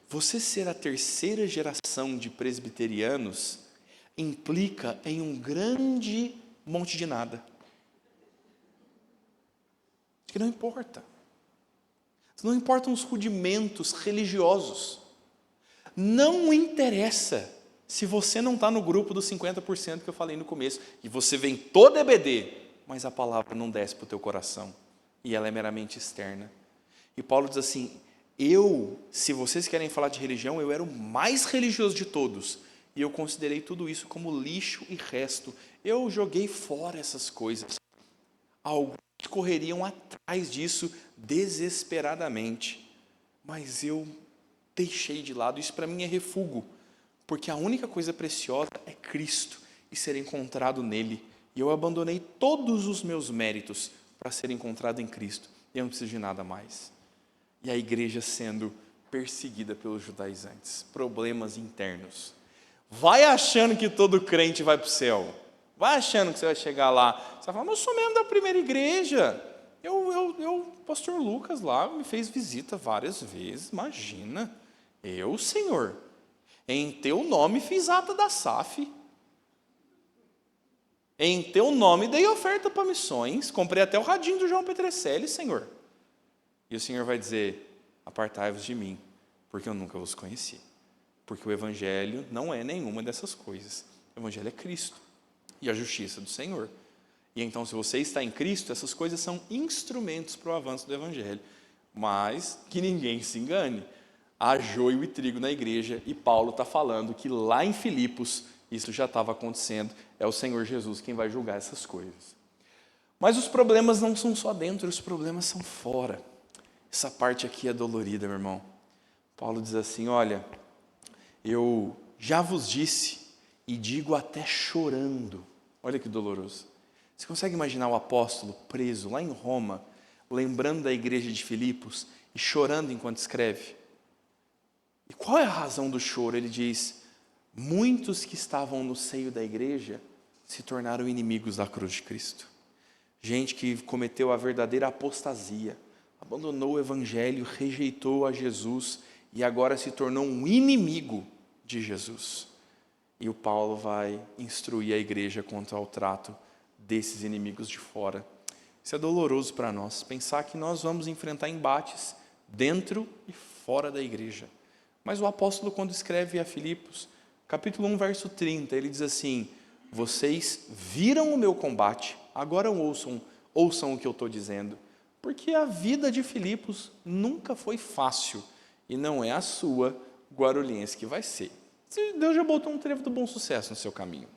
Speaker 1: Você ser a terceira geração de presbiterianos implica em um grande monte de nada. Que não importa. Não importam os rudimentos religiosos. Não interessa se você não está no grupo dos 50% que eu falei no começo, e você vem todo EBD, mas a palavra não desce para o teu coração, e ela é meramente externa. E Paulo diz assim, se vocês querem falar de religião, eu era o mais religioso de todos, e eu considerei tudo isso como lixo e resto. Eu joguei fora essas coisas. Alguns correriam atrás disso desesperadamente, mas eu deixei de lado. Isso para mim é refúgio, porque a única coisa preciosa é Cristo e ser encontrado nele. E eu abandonei todos os meus méritos para ser encontrado em Cristo. E eu não preciso de nada mais. E a igreja sendo perseguida pelos judaizantes. Problemas internos. Vai achando que todo crente vai para o céu. Vai achando que você vai chegar lá. Você vai falar, mas eu sou membro da primeira igreja. Pastor Lucas lá me fez visita várias vezes. Imagina. Senhor, em teu nome fiz ata da SAF. Em teu nome dei oferta para missões. Comprei até o radinho do João Petrecelli, Senhor. E o Senhor vai dizer, apartai-vos de mim, porque eu nunca vos conheci. Porque o Evangelho não é nenhuma dessas coisas. O Evangelho é Cristo e a justiça do Senhor. E então, se você está em Cristo, essas coisas são instrumentos para o avanço do Evangelho. Mas que ninguém se engane. Há joio e trigo na igreja, e Paulo está falando que lá em Filipos, isso já estava acontecendo. É o Senhor Jesus quem vai julgar essas coisas. Mas os problemas não são só dentro, os problemas são fora. Essa parte aqui é dolorida, meu irmão. Paulo diz assim, olha, eu já vos disse e digo até chorando. Olha que doloroso. Você consegue imaginar o apóstolo preso lá em Roma, lembrando da igreja de Filipos e chorando enquanto escreve? E qual é a razão do choro? Ele diz, muitos que estavam no seio da igreja se tornaram inimigos da cruz de Cristo. Gente que cometeu a verdadeira apostasia, abandonou o Evangelho, rejeitou a Jesus e agora se tornou um inimigo de Jesus. E o Paulo vai instruir a igreja quanto ao trato desses inimigos de fora. Isso é doloroso para nós, pensar que nós vamos enfrentar embates dentro e fora da igreja. Mas o apóstolo, quando escreve a Filipos, capítulo 1, verso 30, ele diz assim, vocês viram o meu combate, agora ouçam o que eu estou dizendo, porque a vida de Filipos nunca foi fácil, e não é a sua, Guarulhense, que vai ser. Deus já botou um trevo do bom sucesso no seu caminho.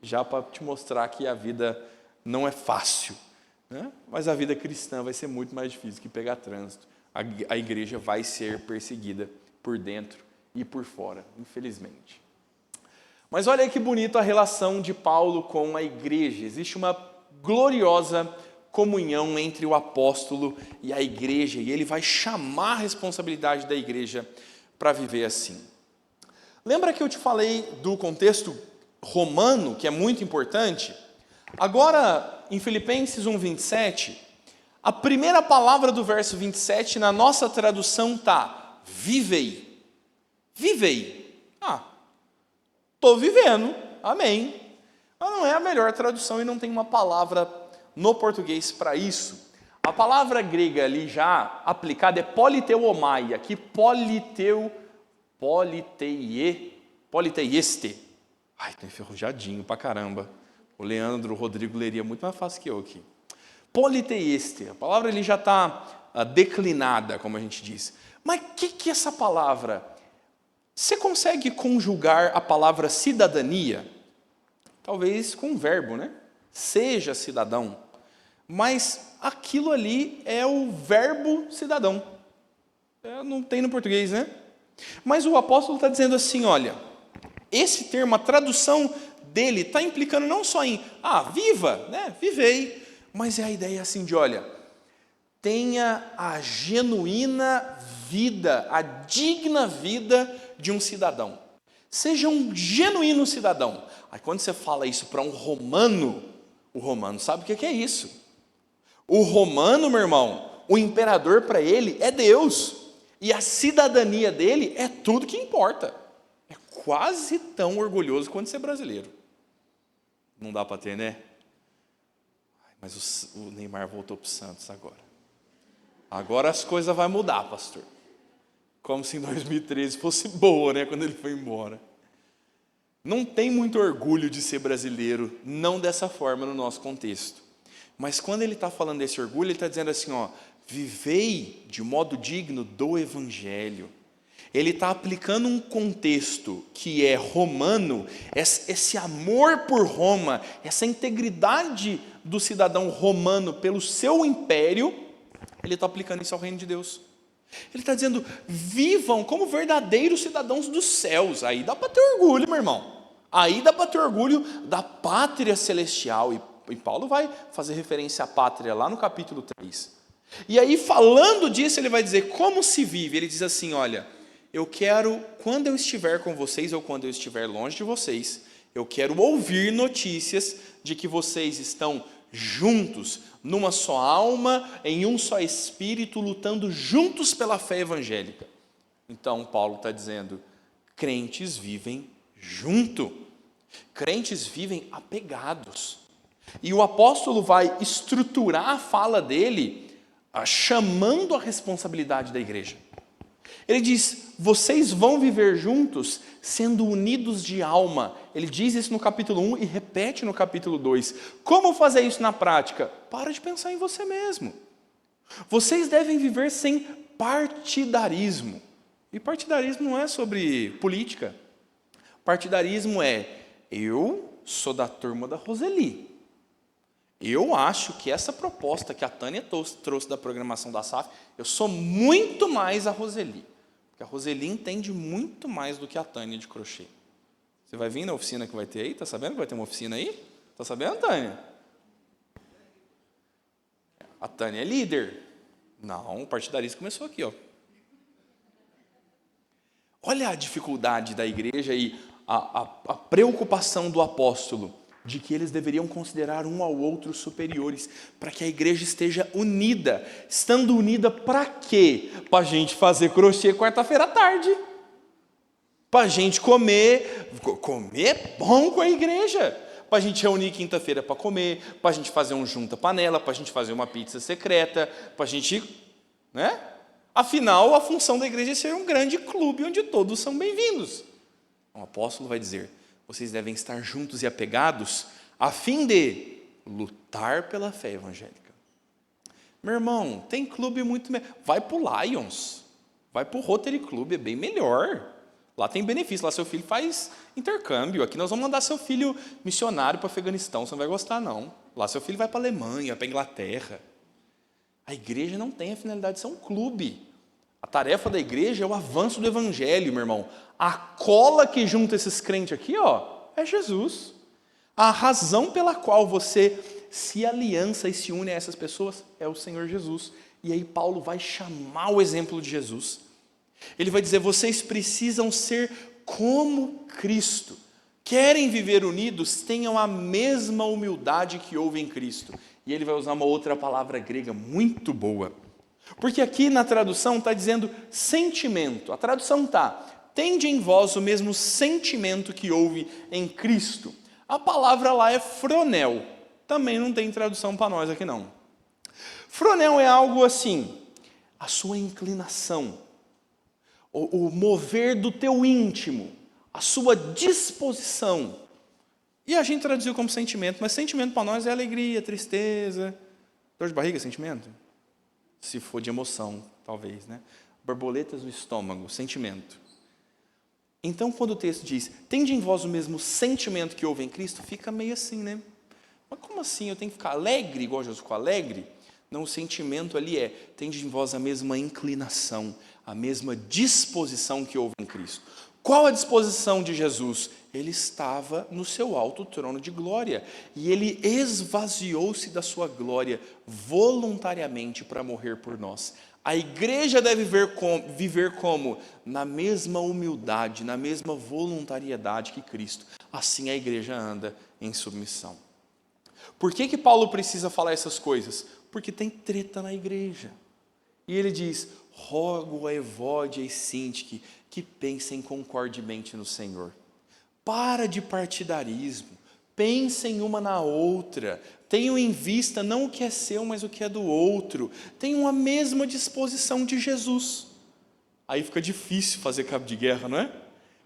Speaker 1: Já para te mostrar que a vida não é fácil, né? Mas a vida cristã vai ser muito mais difícil que pegar trânsito. A igreja vai ser perseguida por dentro e por fora, infelizmente. Mas olha aí que bonito a relação de Paulo com a igreja. Existe uma gloriosa comunhão entre o apóstolo e a igreja, e ele vai chamar a responsabilidade da igreja para viver assim. Lembra que eu te falei do contexto romano, que é muito importante? Agora, em Filipenses 1:27, a primeira palavra do verso 27, na nossa tradução está, vivei. Vivei. Estou vivendo, amém. Mas não é a melhor tradução e não tem uma palavra no português para isso. A palavra grega ali já aplicada é politeuomai, aqui politeieste. Ai, tô enferrujadinho pra caramba. O Leandro, o Rodrigo leria muito mais fácil que eu aqui. Politeieste, a palavra ali já está declinada, como a gente diz. Mas o que é essa palavra? Você consegue conjugar a palavra cidadania? Talvez com um verbo, né? Seja cidadão. Mas aquilo ali é o verbo cidadão. Não tem no português, né? Mas o apóstolo está dizendo assim, olha, esse termo, a tradução dele está implicando não só em, viva, né? Vivei, mas é a ideia assim de, olha, tenha a genuína vida, a digna vida de um cidadão. Seja um genuíno cidadão. Aí quando você fala isso para um romano, o romano sabe o que é isso. O romano, meu irmão, o imperador para ele é Deus. E a cidadania dele é tudo que importa. É quase tão orgulhoso quanto ser brasileiro. Não dá para ter, né? Mas o Neymar voltou para o Santos agora. Agora as coisas vão mudar, pastor. Como se em 2013 fosse boa, né? Quando ele foi embora. Não tem muito orgulho de ser brasileiro, não dessa forma no nosso contexto. Mas quando ele está falando desse orgulho, ele está dizendo assim, vivei de modo digno do Evangelho. Ele está aplicando um contexto que é romano, esse amor por Roma, essa integridade do cidadão romano pelo seu império, ele está aplicando isso ao reino de Deus. Ele está dizendo, vivam como verdadeiros cidadãos dos céus. Aí dá para ter orgulho, meu irmão. Aí dá para ter orgulho da pátria celestial. E Paulo vai fazer referência à pátria lá no capítulo 3. E aí, falando disso, ele vai dizer como se vive. Ele diz assim, olha, eu quero, quando eu estiver com vocês ou quando eu estiver longe de vocês, eu quero ouvir notícias de que vocês estão juntos, numa só alma, em um só espírito, lutando juntos pela fé evangélica. Então, Paulo está dizendo, crentes vivem junto. Crentes vivem apegados. E o apóstolo vai estruturar a fala dele, chamando a responsabilidade da igreja. Ele diz, vocês vão viver juntos, sendo unidos de alma. Ele diz isso no capítulo 1 e repete no capítulo 2. Como fazer isso na prática? Para de pensar em você mesmo. Vocês devem viver sem partidarismo. E partidarismo não é sobre política. Partidarismo é, eu sou da turma da Roseli. Eu acho que essa proposta que a Tânia trouxe da programação da SAF, eu sou muito mais a Roseli. Porque a Roseli entende muito mais do que a Tânia de crochê. Você vai vir na oficina que vai ter aí? Está sabendo que vai ter uma oficina aí? Está sabendo, Tânia? A Tânia é líder. Não, o partidarismo começou aqui, ó. Olha a dificuldade da igreja e a preocupação do apóstolo de que eles deveriam considerar um ao outro superiores, para que a igreja esteja unida. Estando unida para quê? Para a gente fazer crochê quarta-feira à tarde. Para a gente comer bom com a igreja. Para a gente reunir quinta-feira para comer, para a gente fazer um junta-panela, para a gente fazer uma pizza secreta, para a gente, né? Afinal, a função da igreja é ser um grande clube onde todos são bem-vindos. O apóstolo vai dizer, vocês devem estar juntos e apegados a fim de lutar pela fé evangélica. Meu irmão, tem clube muito melhor. Vai para o Lions, vai para o Rotary Club, é bem melhor. Lá tem benefício, lá seu filho faz intercâmbio. Aqui nós vamos mandar seu filho missionário para o Afeganistão, você não vai gostar não. Lá seu filho vai para a Alemanha, para a Inglaterra. A igreja não tem a finalidade de ser um clube. A tarefa da igreja é o avanço do evangelho, meu irmão. A cola que junta esses crentes aqui, é Jesus. A razão pela qual você se aliança e se une a essas pessoas é o Senhor Jesus. E aí Paulo vai chamar o exemplo de Jesus. Ele vai dizer, vocês precisam ser como Cristo. Querem viver unidos? Tenham a mesma humildade que houve em Cristo. E ele vai usar uma outra palavra grega muito boa. Porque aqui na tradução está dizendo sentimento. A tradução está, tende em vós o mesmo sentimento que houve em Cristo. A palavra lá é fronel. Também não tem tradução para nós aqui não. Fronel é algo assim, a sua inclinação, o mover do teu íntimo, a sua disposição. E a gente traduziu como sentimento, mas sentimento para nós é alegria, tristeza, dor de barriga, sentimento? Se for de emoção, talvez, né? Borboletas no estômago, sentimento. Então, quando o texto diz, tende em vós o mesmo sentimento que houve em Cristo, fica meio assim, né? Mas como assim? Eu tenho que ficar alegre, igual Jesus ficou alegre? Não, o sentimento ali é, tende em vós a mesma inclinação, a mesma disposição que houve em Cristo. Qual a disposição de Jesus? Ele estava no seu alto trono de glória, e ele esvaziou-se da sua glória voluntariamente para morrer por nós. A igreja deve viver como? Na mesma humildade, na mesma voluntariedade que Cristo. Assim a igreja anda em submissão. Por que Paulo precisa falar essas coisas? Porque tem treta na igreja. E ele diz, rogo a Evódia e Sintique que pensem concordemente no Senhor. Para de partidarismo, pensem uma na outra, tenham em vista não o que é seu, mas o que é do outro, tenham a mesma disposição de Jesus. Aí fica difícil fazer cabo de guerra, não é?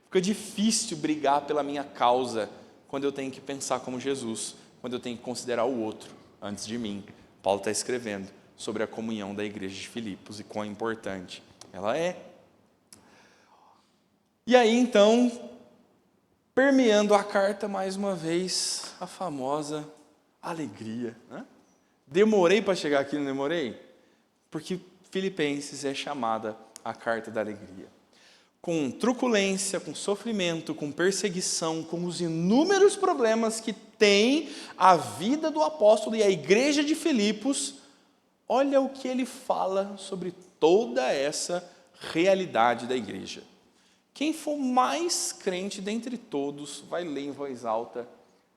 Speaker 1: Fica difícil brigar pela minha causa, quando eu tenho que pensar como Jesus, quando eu tenho que considerar o outro antes de mim. Paulo está escrevendo sobre a comunhão da igreja de Filipos e quão importante ela é. E aí, então, permeando a carta mais uma vez, a famosa alegria. Né? Demorei para chegar aqui, não demorei? Porque Filipenses é chamada a carta da alegria. Com truculência, com sofrimento, com perseguição, com os inúmeros problemas que tem a vida do apóstolo e a igreja de Filipos, olha o que ele fala sobre toda essa realidade da igreja. Quem for mais crente dentre todos, vai ler em voz alta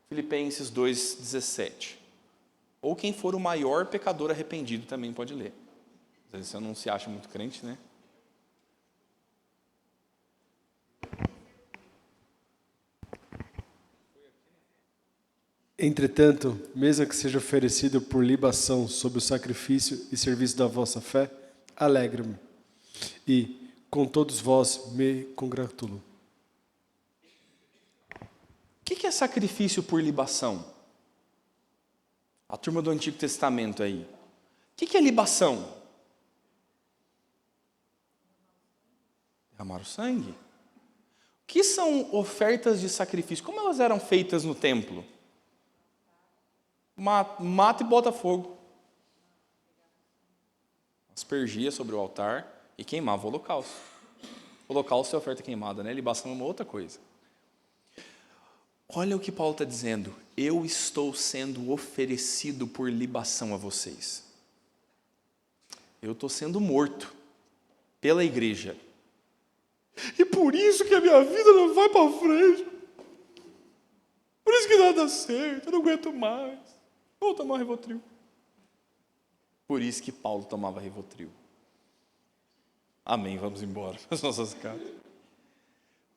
Speaker 1: Filipenses 2,17. Ou quem for o maior pecador arrependido também pode ler. Às vezes você não se acha muito crente, né?
Speaker 7: Entretanto, mesmo que seja oferecido por libação sob o sacrifício e serviço da vossa fé, alegro-me e com todos vós me congratulo.
Speaker 1: O que é sacrifício por libação? A turma do Antigo Testamento aí. O que é libação? Derramar o sangue. O que são ofertas de sacrifício? Como elas eram feitas no templo? Mata e bota fogo. Aspergia sobre o altar e queimava o holocausto. O holocausto é oferta queimada, né? Libação é uma outra coisa. Olha o que Paulo está dizendo. Eu estou sendo oferecido por libação a vocês. Eu estou sendo morto pela igreja. E por isso que a minha vida não vai para frente. Por isso que nada dá certo. Eu não aguento mais. Vou tomar Rivotril. Por isso que Paulo tomava Rivotril. Amém, vamos embora para as nossas casas.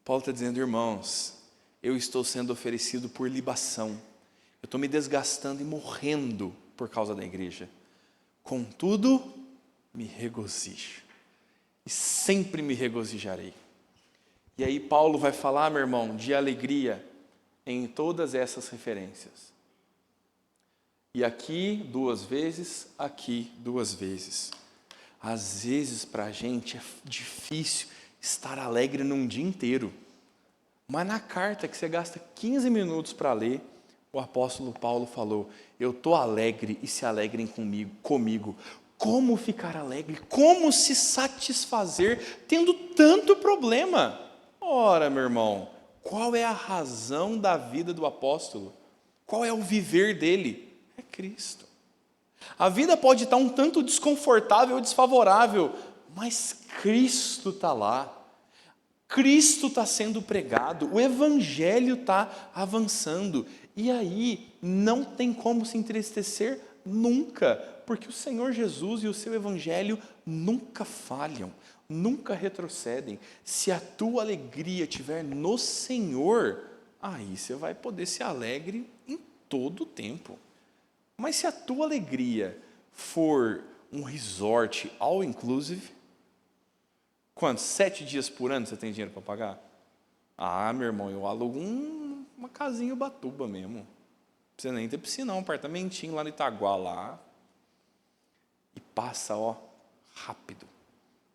Speaker 1: Paulo está dizendo, irmãos, eu estou sendo oferecido por libação. Eu estou me desgastando e morrendo por causa da igreja. Contudo, me regozijo. E sempre me regozijarei. E aí Paulo vai falar, meu irmão, de alegria em todas essas referências. E aqui 2 vezes, aqui 2 vezes. Às vezes para a gente é difícil estar alegre num dia inteiro. Mas na carta que você gasta 15 minutos para ler, o apóstolo Paulo falou: eu estou alegre e se alegrem comigo. Como ficar alegre? Como se satisfazer tendo tanto problema? Ora, meu irmão, qual é a razão da vida do apóstolo? Qual é o viver dele? É Cristo. A vida pode estar um tanto desconfortável ou desfavorável, mas Cristo está lá. Cristo está sendo pregado, o Evangelho está avançando, e aí não tem como se entristecer nunca, porque o Senhor Jesus e o seu Evangelho nunca falham, nunca retrocedem. Se a tua alegria estiver no Senhor, aí você vai poder ser alegre em todo o tempo. Mas se a tua alegria for um resort all inclusive, quantos? 7 dias por ano você tem dinheiro para pagar? Ah, meu irmão, eu alugo uma casinha em Ubatuba mesmo. Não precisa nem ter piscina, um apartamentinho lá no Itaguá, lá. E passa, rápido.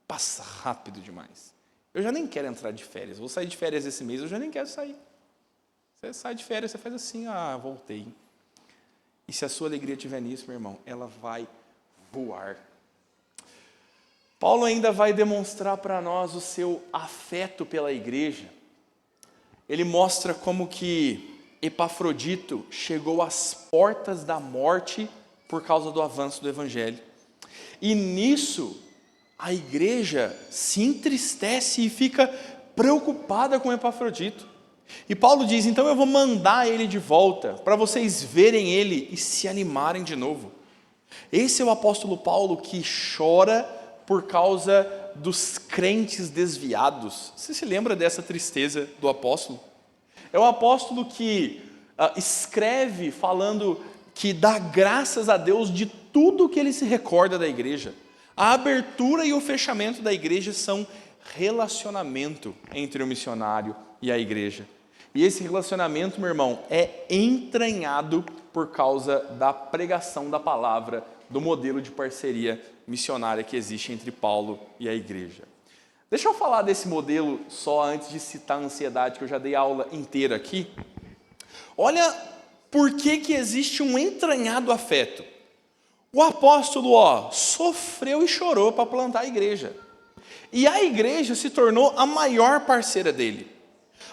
Speaker 1: Passa rápido demais. Eu já nem quero entrar de férias. Vou sair de férias esse mês, eu já nem quero sair. Você sai de férias, você faz assim, voltei. E se a sua alegria estiver nisso, meu irmão, ela vai voar. Paulo ainda vai demonstrar para nós o seu afeto pela igreja. Ele mostra como que Epafrodito chegou às portas da morte por causa do avanço do evangelho. E nisso, a igreja se entristece e fica preocupada com Epafrodito. E Paulo diz: então eu vou mandar ele de volta, para vocês verem ele e se animarem de novo. Esse é o apóstolo Paulo que chora por causa dos crentes desviados. Você se lembra dessa tristeza do apóstolo? É o apóstolo que escreve falando que dá graças a Deus de tudo que ele se recorda da igreja. A abertura e o fechamento da igreja são relacionamento entre o missionário e a igreja. E esse relacionamento, meu irmão, é entranhado por causa da pregação da palavra, do modelo de parceria missionária que existe entre Paulo e a igreja. Deixa eu falar desse modelo só antes de citar a ansiedade, que eu já dei a aula inteira aqui. Olha por que existe um entranhado afeto. O apóstolo, sofreu e chorou para plantar a igreja. E a igreja se tornou a maior parceira dele.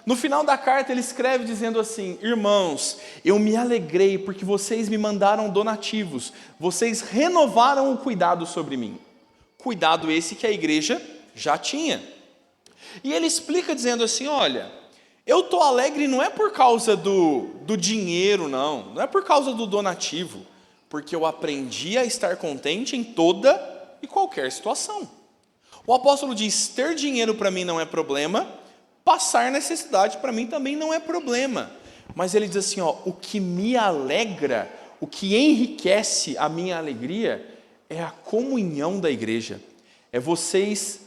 Speaker 1: No final da carta ele escreve dizendo assim: irmãos, eu me alegrei porque vocês me mandaram donativos, vocês renovaram o cuidado sobre mim. Cuidado esse que a igreja já tinha. E ele explica dizendo assim: olha, eu estou alegre não é por causa do dinheiro, não é por causa do donativo, porque eu aprendi a estar contente em toda e qualquer situação. O apóstolo diz: ter dinheiro para mim não é problema, passar necessidade para mim também não é problema. Mas ele diz assim, o que me alegra, o que enriquece a minha alegria é a comunhão da igreja. É vocês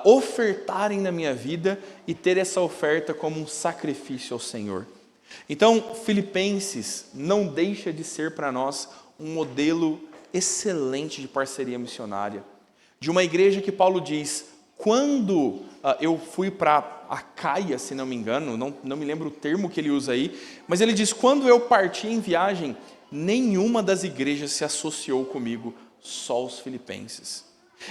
Speaker 1: ofertarem na minha vida e ter essa oferta como um sacrifício ao Senhor. Então, Filipenses não deixa de ser para nós um modelo excelente de parceria missionária. De uma igreja que Paulo diz: quando eu fui para Acaia, se não me engano, não me lembro o termo que ele usa aí, mas ele diz: quando eu parti em viagem, nenhuma das igrejas se associou comigo, só os filipenses.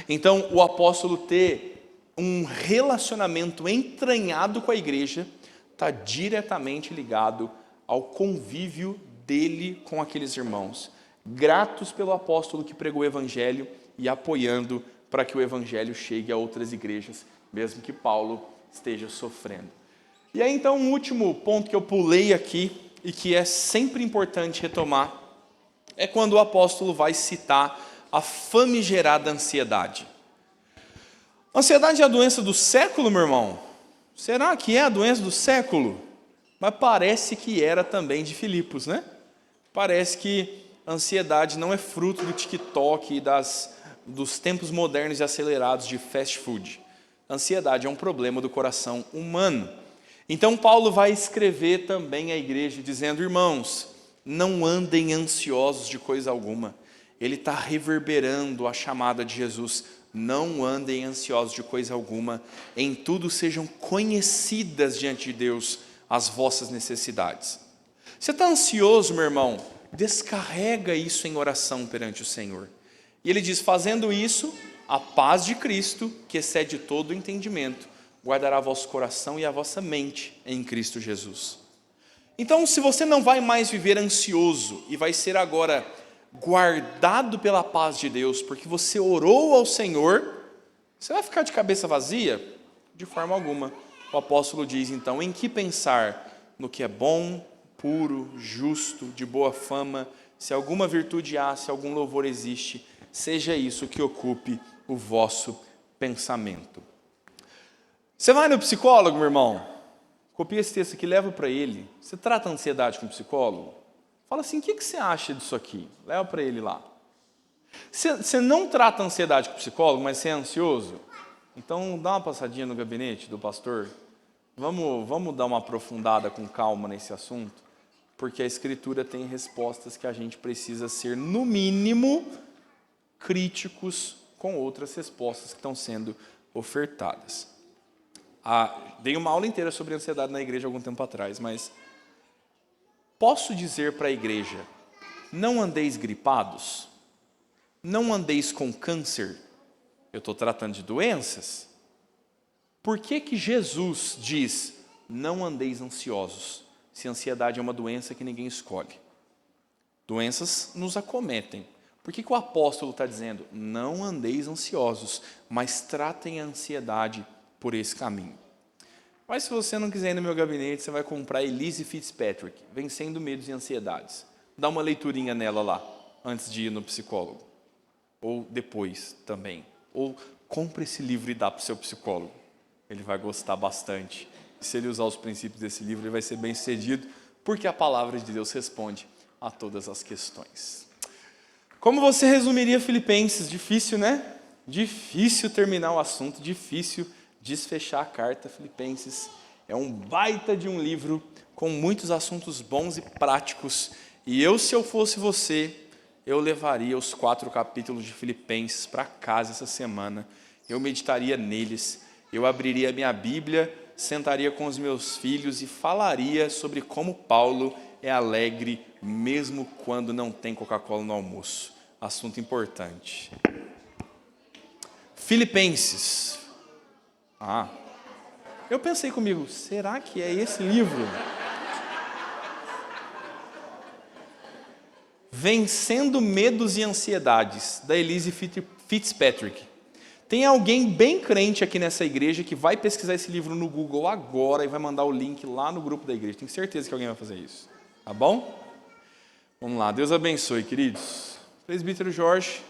Speaker 1: Então, o apóstolo ter um relacionamento entranhado com a igreja está diretamente ligado ao convívio dele com aqueles irmãos, gratos pelo apóstolo que pregou o evangelho e apoiando para que o evangelho chegue a outras igrejas, mesmo que Paulo esteja sofrendo. E aí então um último ponto que eu pulei aqui e que é sempre importante retomar é quando o apóstolo vai citar a famigerada ansiedade. Ansiedade é a doença do século, meu irmão? Será que é a doença do século? Mas parece que era também de Filipos, né? Parece que a ansiedade não é fruto do TikTok e dos tempos modernos e acelerados de fast food. A ansiedade é um problema do coração humano. Então Paulo vai escrever também à igreja dizendo: irmãos, não andem ansiosos de coisa alguma. Ele está reverberando a chamada de Jesus: não andem ansiosos de coisa alguma, em tudo sejam conhecidas diante de Deus as vossas necessidades. Você está ansioso, meu irmão? Descarrega isso em oração perante o Senhor. E ele diz, fazendo isso, a paz de Cristo, que excede todo o entendimento, guardará vosso coração e a vossa mente em Cristo Jesus. Então, se você não vai mais viver ansioso e vai ser agora guardado pela paz de Deus, porque você orou ao Senhor, você vai ficar de cabeça vazia? De forma alguma. O apóstolo diz, então, em que pensar? No que é bom, puro, justo, de boa fama, se alguma virtude há, se algum louvor existe, seja isso que ocupe o vosso pensamento. Você vai no psicólogo, meu irmão? Copia esse texto aqui, leva para ele. Você trata a ansiedade com o psicólogo? Fala assim, o que você acha disso aqui? Leva para ele lá. Você não trata a ansiedade com o psicólogo, mas você é ansioso? Então, dá uma passadinha no gabinete do pastor. Vamos dar uma aprofundada com calma nesse assunto, porque a Escritura tem respostas que a gente precisa ser, no mínimo, críticos com outras respostas que estão sendo ofertadas. Dei uma aula inteira sobre ansiedade na igreja algum tempo atrás, mas posso dizer para a igreja, não andeis gripados, não andeis com câncer, eu estou tratando de doenças. Por que Jesus diz, não andeis ansiosos, se a ansiedade é uma doença que ninguém escolhe? Doenças nos acometem. Por que o apóstolo está dizendo, não andeis ansiosos, mas tratem a ansiedade por esse caminho? Mas se você não quiser ir no meu gabinete, você vai comprar Elise Fitzpatrick, Vencendo Medos e Ansiedades. Dá uma leiturinha nela lá, antes de ir no psicólogo. Ou depois também. Ou compre esse livro e dá para o seu psicólogo. Ele vai gostar bastante. E se ele usar os princípios desse livro, ele vai ser bem sucedido, porque a palavra de Deus responde a todas as questões. Como você resumiria Filipenses? Difícil, né? Difícil terminar o assunto, difícil desfechar a carta. Filipenses é um baita de um livro com muitos assuntos bons e práticos. E se eu fosse você, eu levaria os 4 capítulos de Filipenses para casa essa semana. Eu meditaria neles, eu abriria a minha Bíblia, sentaria com os meus filhos e falaria sobre como Paulo é alegre mesmo quando não tem Coca-Cola no almoço. Assunto importante. Filipenses. Eu pensei comigo, será que é esse livro? Vencendo Medos e Ansiedades, da Elise Fitzpatrick. Tem alguém bem crente aqui nessa igreja que vai pesquisar esse livro no Google agora e vai mandar o link lá no grupo da igreja. Tenho certeza que alguém vai fazer isso. Tá bom? Vamos lá, Deus abençoe, queridos. Presbítero Jorge.